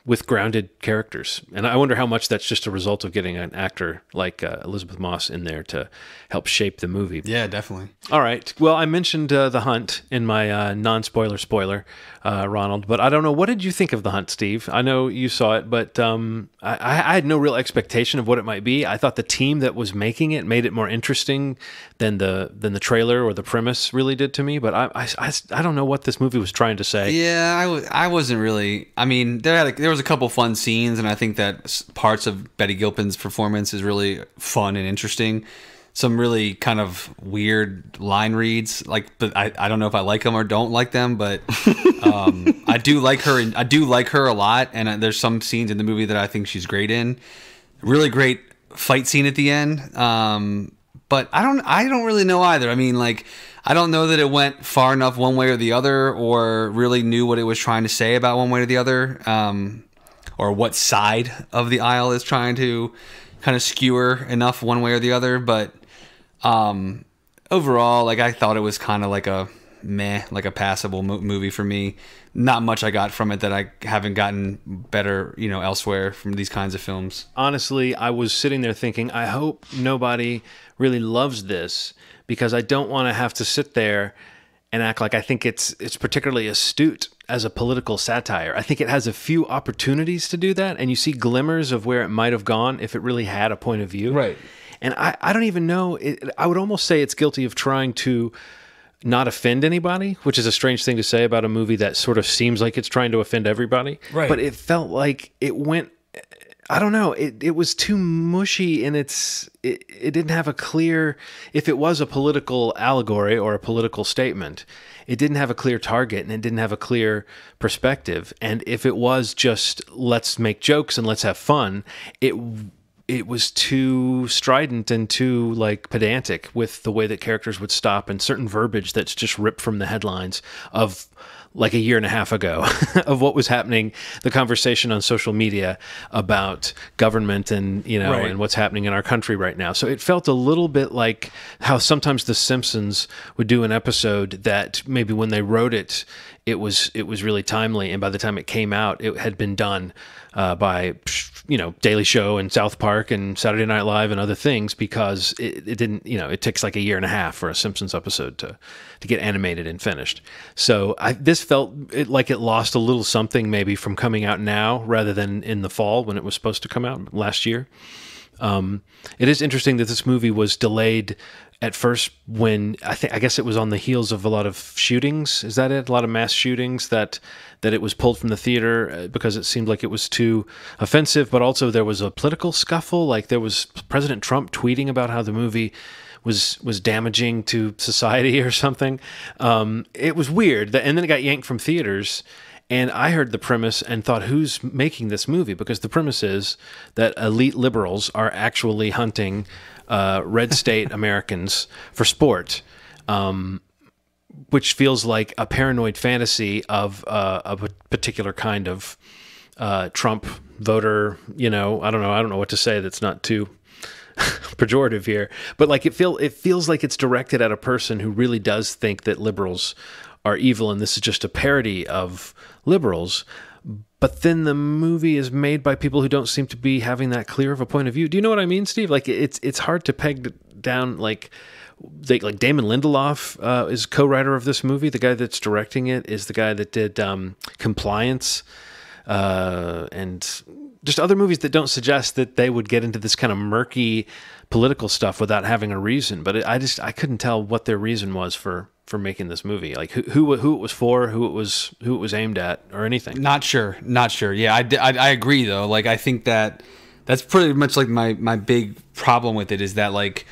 with grounded characters. And I wonder how much that's just a result of getting an actor like Elizabeth Moss in there to help shape the movie. Yeah, definitely. All right. Well, I mentioned The Hunt in my non-spoiler spoiler, Ronald, but I don't know. What did you think of The Hunt, Steve? I know you saw it, but I had no real expectation of what it might be. I thought the team that was making it made it more interesting than the trailer or the premise really did to me, but I don't know what this movie was trying to say. Yeah, I wasn't really. I mean, there was a couple fun scenes, and I think that parts of Betty Gilpin's performance is really fun and interesting. Some really kind of weird line reads, but I don't know if I like them or don't like them, but I do like her, and I do like her a lot. And there's some scenes in the movie that I think she's great in. Really great fight scene at the end, but I don't really know either. I mean, I don't know that it went far enough one way or the other, or really knew what it was trying to say about one way or the other, or what side of the aisle is trying to kind of skewer enough one way or the other. But overall, I thought it was kind of like a passable movie for me. Not much I got from it that I haven't gotten better, elsewhere from these kinds of films. Honestly, I was sitting there thinking, I hope nobody really loves this, because I don't want to have to sit there and act like I think it's particularly astute as a political satire. I think it has a few opportunities to do that, and you see glimmers of where it might have gone if it really had a point of view. Right. And I don't even know. I would almost say it's guilty of trying to not offend anybody, which is a strange thing to say about a movie that sort of seems like it's trying to offend everybody. Right. But it felt like it went, I don't know, it was too mushy, and it didn't have a clear, if it was a political allegory or a political statement, it didn't have a clear target, and it didn't have a clear perspective. And if it was just, let's make jokes and let's have fun, it was too strident and too pedantic with the way that characters would stop, and certain verbiage that's just ripped from the headlines of a year and a half ago of what was happening, the conversation on social media about government and, right, and what's happening in our country right now. So it felt a little bit like how sometimes The Simpsons would do an episode that maybe when they wrote it, it was really timely, and by the time it came out, it had been done by Daily Show and South Park and Saturday Night Live and other things, because it didn't, it takes a year and a half for a Simpsons episode to get animated and finished. So this felt like it lost a little something maybe from coming out now rather than in the fall when it was supposed to come out last year. It is interesting that this movie was delayed at first when I guess it was on the heels of a lot of shootings. Is that it? A lot of mass shootings that it was pulled from the theater because it seemed like it was too offensive, but also there was a political scuffle. There was President Trump tweeting about how the movie was damaging to society or something. It was weird. And then it got yanked from theaters. And I heard the premise and thought, who's making this movie? Because the premise is that elite liberals are actually hunting red state Americans for sport, which feels like a paranoid fantasy of a particular kind of Trump voter. I don't know what to say that's not too pejorative here, but it feels like it's directed at a person who really does think that liberals are evil, and this is just a parody of liberals. But then the movie is made by people who don't seem to be having that clear of a point of view. Do you know what I mean, Steve? It's hard to peg down. Damon Lindelof is co-writer of this movie. The guy that's directing it is the guy that did Compliance, and just other movies that don't suggest that they would get into this kind of murky political stuff without having a reason. But I couldn't tell what their reason was for making this movie, like who it was for, who it was aimed at, or anything. Not sure. Yeah, I agree though. Like, I think that's pretty much like my big problem with it is that, like,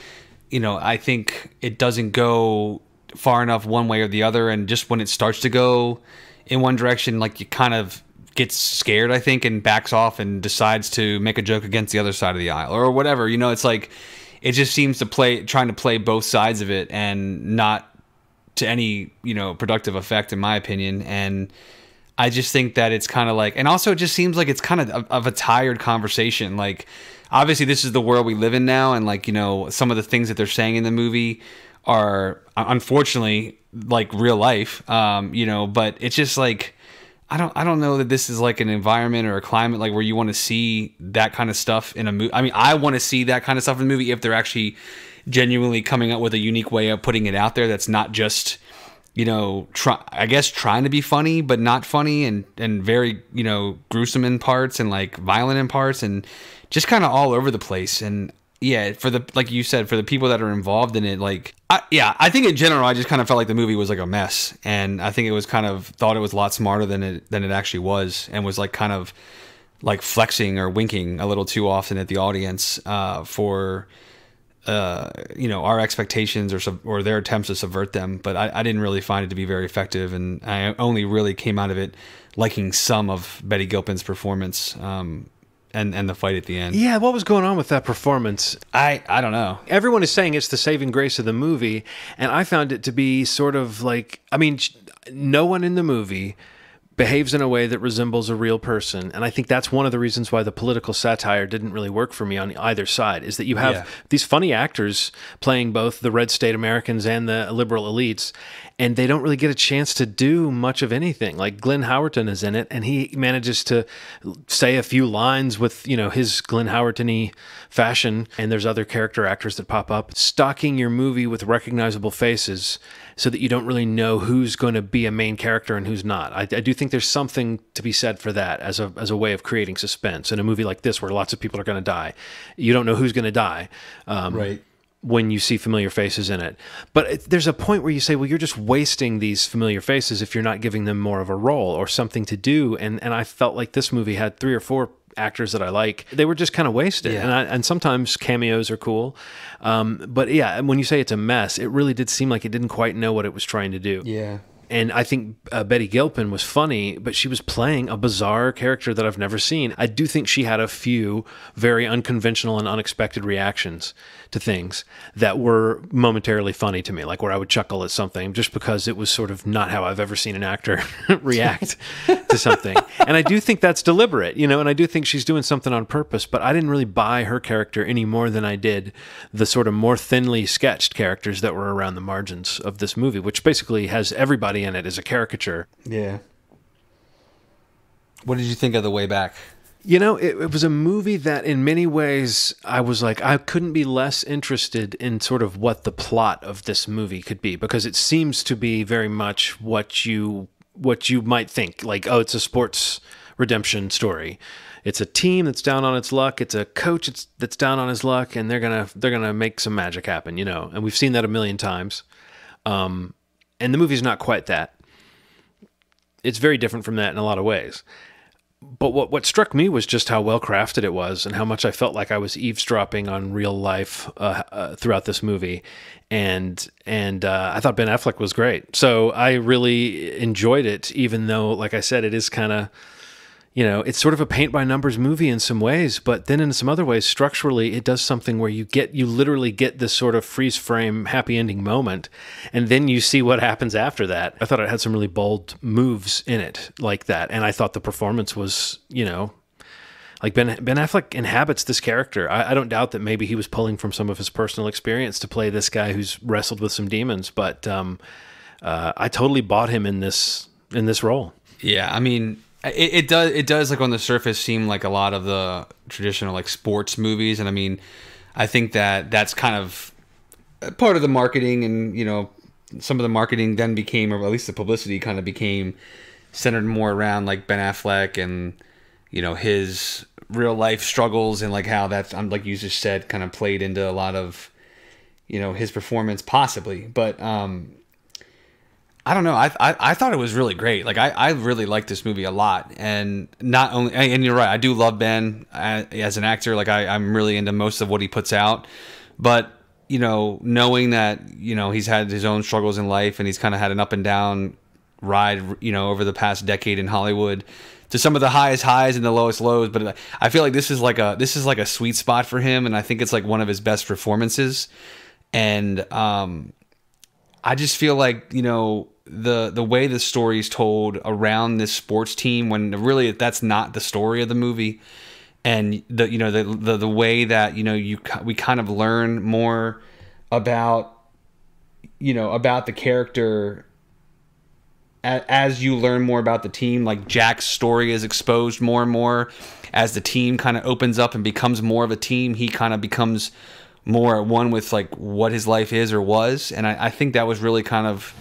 you know, I think it doesn't go far enough one way or the other, and just when it starts to go in one direction, like, you kind of gets scared, I think, and backs off and decides to make a joke against the other side of the aisle or whatever. You know, it's like it just seems to trying to play both sides of it, and not to any, you know, productive effect, in my opinion. And I just think that it's kind of like, and also it just seems like it's kind of a tired conversation. Like, obviously this is the world we live in now, and, like, you know, some of the things that they're saying in the movie are unfortunately like real life, you know, but it's just like, I don't know that this is like an environment or a climate like where you want to see that kind of stuff in a movie. I mean, I want to see that kind of stuff in a movie if they're actually genuinely coming up with a unique way of putting it out there that's not just, you know, trying to be funny but not funny, and very, you know, gruesome in parts and like violent in parts and just kind of all over the place. And yeah, for the, like you said, for the people that are involved in it, like, I think in general, I just kind of felt like the movie was like a mess, and I think it was thought it was a lot smarter than it actually was, and was like kind of like flexing or winking a little too often at the audience for you know, our expectations or their attempts to subvert them. But I didn't really find it to be very effective, and I only really came out of it liking some of Betty Gilpin's performance. And the fight at the end. Yeah, what was going on with that performance? I don't know. Everyone is saying it's the saving grace of the movie, and I found it to be sort of like, I mean, no one in the movie behaves in a way that resembles a real person, and I think that's one of the reasons why the political satire didn't really work for me on either side, is that you have these funny actors playing both the red state Americans and the liberal elites, and they don't really get a chance to do much of anything. Like, Glenn Howerton is in it, and he manages to say a few lines with, you know, his Glenn Howerton-y fashion, and there's other character actors that pop up. Stocking your movie with recognizable faces so that you don't really know who's going to be a main character and who's not. I do think there's something to be said for that as a way of creating suspense in a movie like this where lots of people are going to die. You don't know who's going to die. Right. When you see familiar faces in it. But there's a point where you say, well, you're just wasting these familiar faces if you're not giving them more of a role or something to do. And I felt like this movie had 3 or 4 actors that I like. They were just kind of wasted. Yeah. And sometimes cameos are cool. But yeah, when you say it's a mess, it really did seem like it didn't quite know what it was trying to do. Yeah. And I think Betty Gilpin was funny, but she was playing a bizarre character that I've never seen. I do think she had a few very unconventional and unexpected reactions to things that were momentarily funny to me, like where I would chuckle at something just because it was sort of not how I've ever seen an actor react to something. And I do think that's deliberate, you know, and I do think she's doing something on purpose, but I didn't really buy her character any more than I did the sort of more thinly sketched characters that were around the margins of this movie, which basically has everybody in it as a caricature. Yeah. What did you think of The Way Back? You know, it was a movie that in many ways I was like, I couldn't be less interested in sort of what the plot of this movie could be, because it seems to be very much what you might think, like, oh, it's a sports redemption story. It's a team that's down on its luck. It's a coach that's down on his luck, and they're gonna make some magic happen, you know. And we've seen that a million times. And the movie's not quite that. It's very different from that in a lot of ways. But what struck me was just how well crafted it was, and how much I felt like I was eavesdropping on real life throughout this movie. And I thought Ben Affleck was great. So I really enjoyed it, even though, like I said, it is kind of, you know, it's sort of a paint by numbers movie in some ways, but then in some other ways, structurally, it does something where you literally get this sort of freeze frame happy ending moment, and then you see what happens after that. I thought it had some really bold moves in it like that, and I thought the performance was, you know, like Ben Affleck inhabits this character. I don't doubt that maybe he was pulling from some of his personal experience to play this guy who's wrestled with some demons, but I totally bought him in this role. Yeah, I mean, It does like on the surface seem like a lot of the traditional like sports movies, and I mean, I think that's kind of part of the marketing, and you know, some of the marketing then became, or at least the publicity kind of became centered more around like Ben Affleck and, you know, his real life struggles and like how that's, like you just said, kind of played into a lot of, his performance possibly. But I don't know. I thought it was really great. Like I really liked this movie a lot, and not only, and you're right, I do love Ben as an actor. Like I'm really into most of what he puts out, but knowing that he's had his own struggles in life, and he's kind of had an up and down ride, over the past decade in Hollywood, to some of the highest highs and the lowest lows. But I feel like this is like a sweet spot for him, and I think it's like one of his best performances. And I just feel like the way the story is told around this sports team, when really that's not the story of the movie, and the way that we kind of learn more about about the character as you learn more about the team. Like Jack's story is exposed more and more as the team kind of opens up and becomes more of a team. He kind of becomes more at one with like what his life is or was, and I think that was really kind of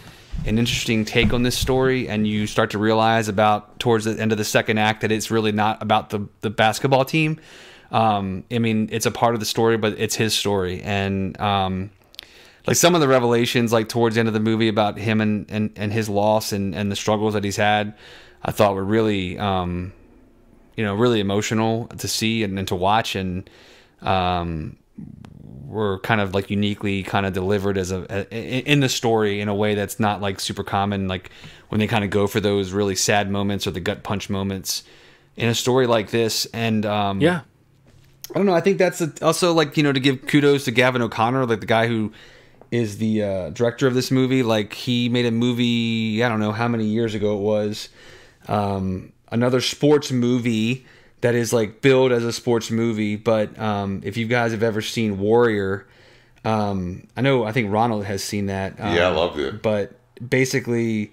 an interesting take on this story. And you start to realize about towards the end of the second act that it's really not about the basketball team. I mean, it's a part of the story, but it's his story. And like some of the revelations, like towards the end of the movie about him and his loss and the struggles that he's had, I thought were really, really emotional to see and to watch. And were kind of like uniquely kind of delivered in the story in a way that's not like super common, like when they kind of go for those really sad moments or the gut punch moments in a story like this. And I don't know, I think that's also like to give kudos to Gavin O'Connor, like the guy who is the director of this movie. Like he made a movie, I don't know how many years ago it was, another sports movie that is like billed as a sports movie. But if you guys have ever seen Warrior, I think Ronald has seen that. Yeah, I loved it. But basically,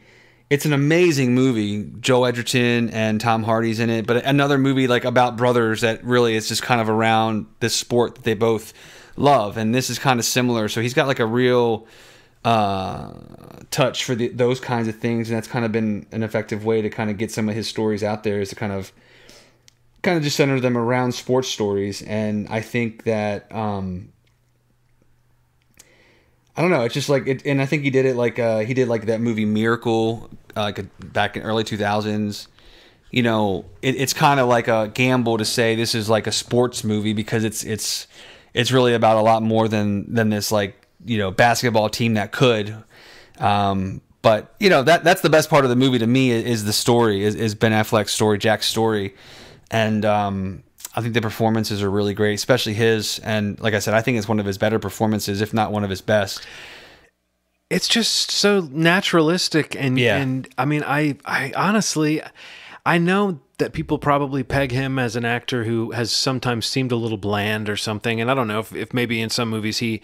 it's an amazing movie. Joe Edgerton and Tom Hardy's in it. But another movie like about brothers that really is just kind of around this sport that they both love. And this is kind of similar. So he's got like a real touch for those kinds of things. And that's kind of been an effective way to kind of get some of his stories out there, is to kind of just center them around sports stories. And I think that I don't know, it's just like it, and I think he did it like he did like that movie Miracle back in early 2000s. It's kind of like a gamble to say this is like a sports movie, because it's really about a lot more than this like basketball team that could. But that's the best part of the movie to me, is the story, is Ben Affleck's story, Jack's story. And I think the performances are really great, especially his. And like I said, I think it's one of his better performances, if not one of his best. It's just so naturalistic. And I mean, I honestly, I know that people probably peg him as an actor who has sometimes seemed a little bland or something. And I don't know if maybe in some movies he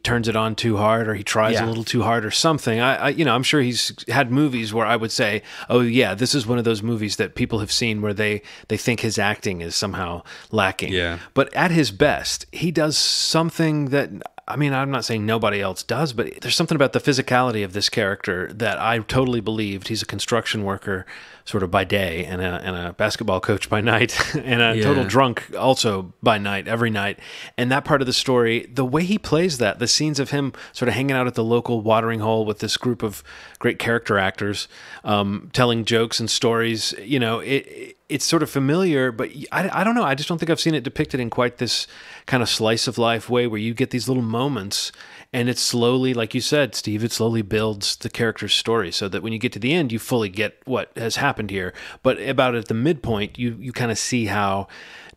turns it on too hard, or he tries a little too hard or something. I'm sure he's had movies where I would say, oh yeah, this is one of those movies that people have seen where they think his acting is somehow lacking. Yeah. But at his best, he does something that, I mean, I'm not saying nobody else does, but there's something about the physicality of this character that I totally believed. He's a construction worker sort of by day, and a basketball coach by night, and a total drunk also by night, every night. And that part of the story, the way he plays that, the scenes of him sort of hanging out at the local watering hole with this group of great character actors, telling jokes and stories, it's sort of familiar, but I don't know. I just don't think I've seen it depicted in quite this kind of slice of life way, where you get these little moments, and it slowly, like you said, Steve, it slowly builds the character's story, so that when you get to the end, you fully get what has happened here. But about at the midpoint, you kind of see how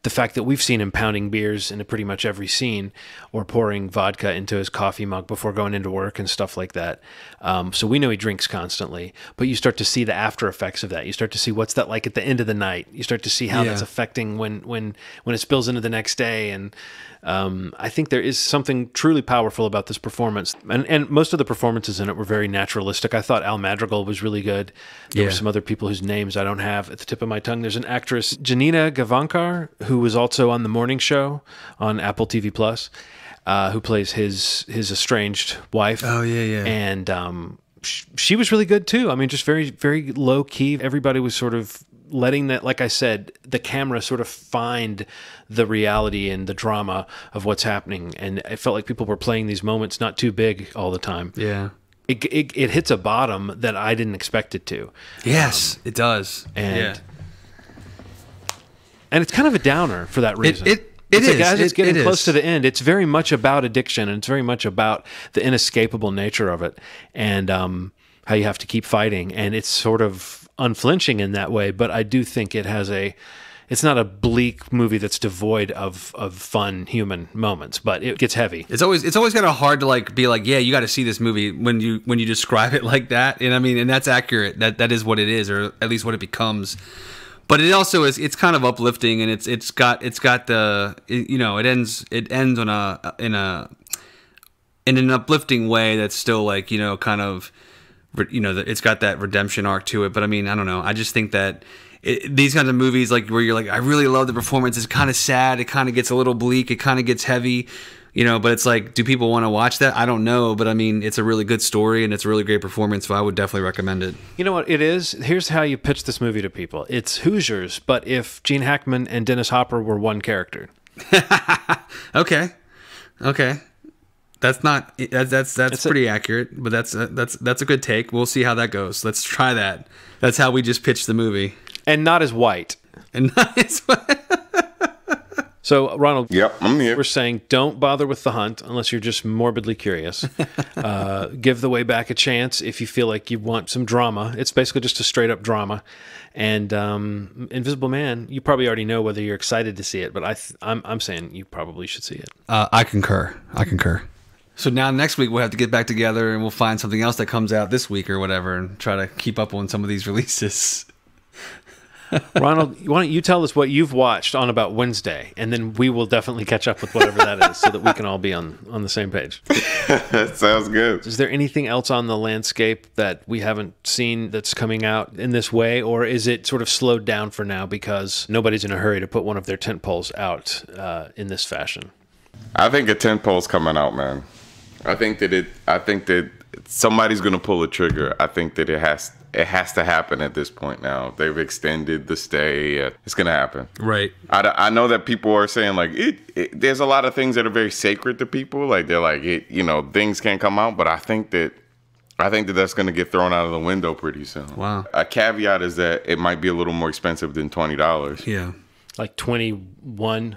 the fact that we've seen him pounding beers into pretty much every scene, or pouring vodka into his coffee mug before going into work and stuff like that. So we know he drinks constantly, but you start to see the after effects of that. You start to see what's that like at the end of the night. You start to see how that's affecting when it spills into the next day. And I think there is something truly powerful about this performance. And most of the performances in it were very naturalistic. I thought Al Madrigal was really good. There were some other people whose names I don't have at the tip of my tongue. There's an actress, Janina Gavankar, who was also on The Morning Show on Apple TV Plus, who plays his estranged wife. Oh, yeah. And she was really good too. I mean, just very, very low key. Everybody was sort of letting that, like I said, the camera sort of find the reality and the drama of what's happening. And I felt like people were playing these moments not too big all the time. Yeah. It hits a bottom that I didn't expect it to. Yes, it does. And it's kind of a downer for that reason. It is. As it's getting close is. to the end, it's very much about addiction, and it's very much about the inescapable nature of it, and how you have to keep fighting. And it's sort of unflinching in that way, but I do think it has it's not a bleak movie that's devoid of fun human moments, but it gets heavy. It's always kind of hard to like be like, yeah, you got to see this movie when you describe it like that. And I mean, and that's accurate. That is what it is, or at least what it becomes. But it also is. It's kind of uplifting, and it's got the it ends on in an uplifting way that's still like kind of it's got that redemption arc to it. But I mean, I don't know. I just think that. These kinds of movies, like where you're like, I really love the performance. It's kind of sad. It kind of gets a little bleak. It kind of gets heavy, But it's like, do people want to watch that? I don't know, but I mean, it's a really good story and it's a really great performance. So I would definitely recommend it. You know what it is? Here's how you pitch this movie to people. It's Hoosiers, but if Gene Hackman and Dennis Hopper were one character. Okay. That's pretty accurate, but that's a good take. We'll see how that goes. Let's try that. That's how we just pitched the movie. And not as white. And not as white. So, Ronald, yep, I'm here. We're saying don't bother with The Hunt unless you're just morbidly curious. Give The Way Back a chance if you feel like you want some drama. It's basically just a straight-up drama. And Invisible Man, you probably already know whether you're excited to see it, but I'm saying you probably should see it. I concur. So now next week we'll have to get back together and we'll find something else that comes out this week or whatever and try to keep up on some of these releases. Ronald, why don't you tell us what you've watched on about Wednesday, and then we will definitely catch up with whatever that is so that we can all be on the same page. Sounds good. Is there anything else on the landscape that we haven't seen that's coming out in this way, or is it sort of slowed down for now because nobody's in a hurry to put one of their tentpoles out in this fashion? I think a tentpole's coming out, man. I think that somebody's going to pull a trigger. I think that it has to happen at this point now. They've extended the stay. It's going to happen. Right. I know that people are saying like there's a lot of things that are very sacred to people. Like they're like things can't come out, but I think that that's going to get thrown out of the window pretty soon. Wow. A caveat is that it might be a little more expensive than $20. Yeah. Like 21.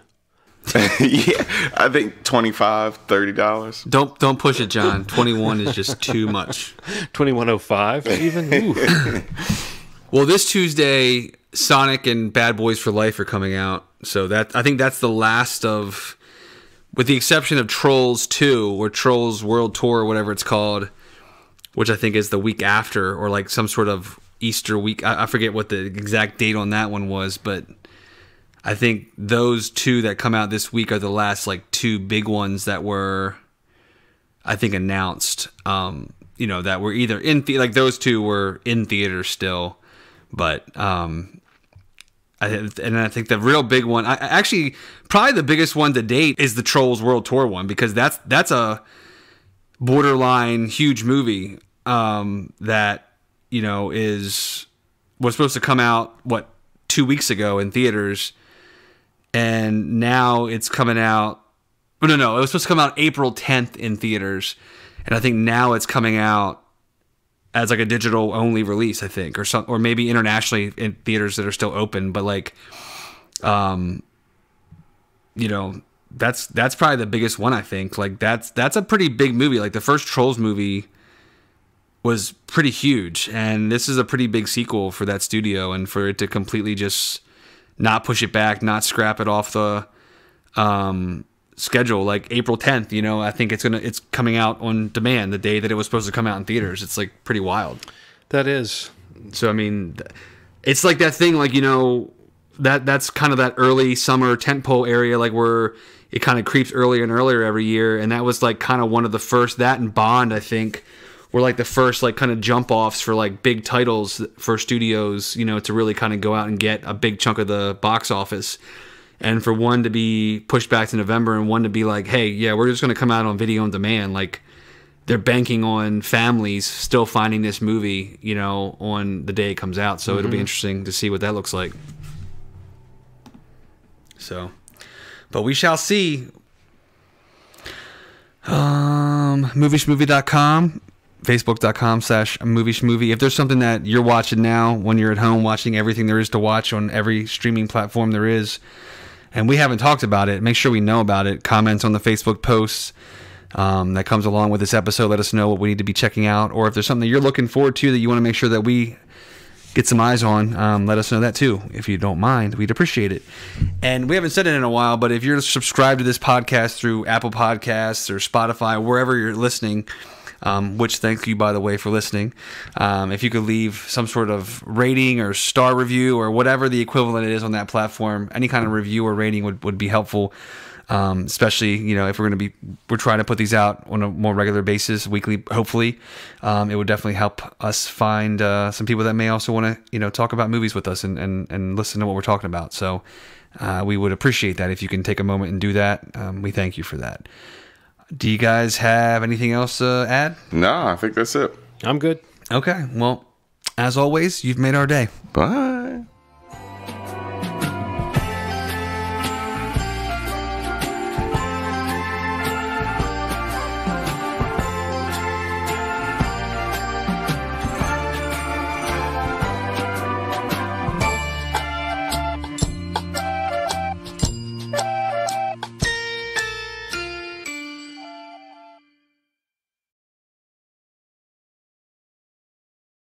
Yeah, I think $25, $30. Don't push it, John. 21 is just too much. 2105 even. Ooh. Well, this Tuesday, Sonic and Bad Boys for Life are coming out. So I think that's the last of, with the exception of Trolls 2 or Trolls World Tour or whatever it's called, which I think is the week after or like some sort of Easter week. I forget what the exact date on that one was, but I think those two that come out this week are the last like two big ones that were, I think, announced. That were either in like those two were in theaters still, but I think the real big one, actually probably the biggest one to date is the Trolls World Tour one because that's a borderline huge movie that was supposed to come out 2 weeks ago in theaters. And now it's coming out. No, it was supposed to come out April 10th in theaters, and I think now it's coming out as like a digital only release. I think, or maybe internationally in theaters that are still open. But like, that's probably the biggest one. I think like that's a pretty big movie. Like the first Trolls movie was pretty huge, and this is a pretty big sequel for that studio, and for it to completely just not push it back, not scrap it off the schedule, like April 10th, I think it's coming out on demand the day that it was supposed to come out in theaters. It's like pretty wild. That is. So I mean, it's like that thing, like that's kind of that early summer tentpole area, like where it kind of creeps earlier and earlier every year, and that was like kind of one of the first. That and Bond, I think, were like the first like kind of jump offs for like big titles for studios, to really kind of go out and get a big chunk of the box office. And for one to be pushed back to November and one to be like, hey, yeah, we're just going to come out on video on demand. Like they're banking on families still finding this movie, you know, on the day it comes out. So it'll be interesting to see what that looks like. So, but we shall see. Movieshmovie.com, facebook.com/movieschmovie. If there's something that you're watching now when you're at home watching everything there is to watch on every streaming platform there is, and we haven't talked about it, make sure we know about it. Comments on the Facebook posts that comes along with this episode. Let us know what we need to be checking out, or if there's something that you're looking forward to that you want to make sure that we get some eyes on, let us know that too. If you don't mind, we'd appreciate it. And we haven't said it in a while, but if you're subscribed to this podcast through Apple Podcasts or Spotify, wherever you're listening, which thank you, by the way, for listening. If you could leave some sort of rating or star review or whatever the equivalent is on that platform, any kind of review or rating would be helpful. Especially, you know, if we're trying to put these out on a more regular basis, weekly, hopefully. It would definitely help us find some people that may also want to, you know, talk about movies with us and listen to what we're talking about. So we would appreciate that if you can take a moment and do that. We thank you for that. Do you guys have anything else to add? No, I think that's it. I'm good. Okay. Well, as always, you've made our day. Bye.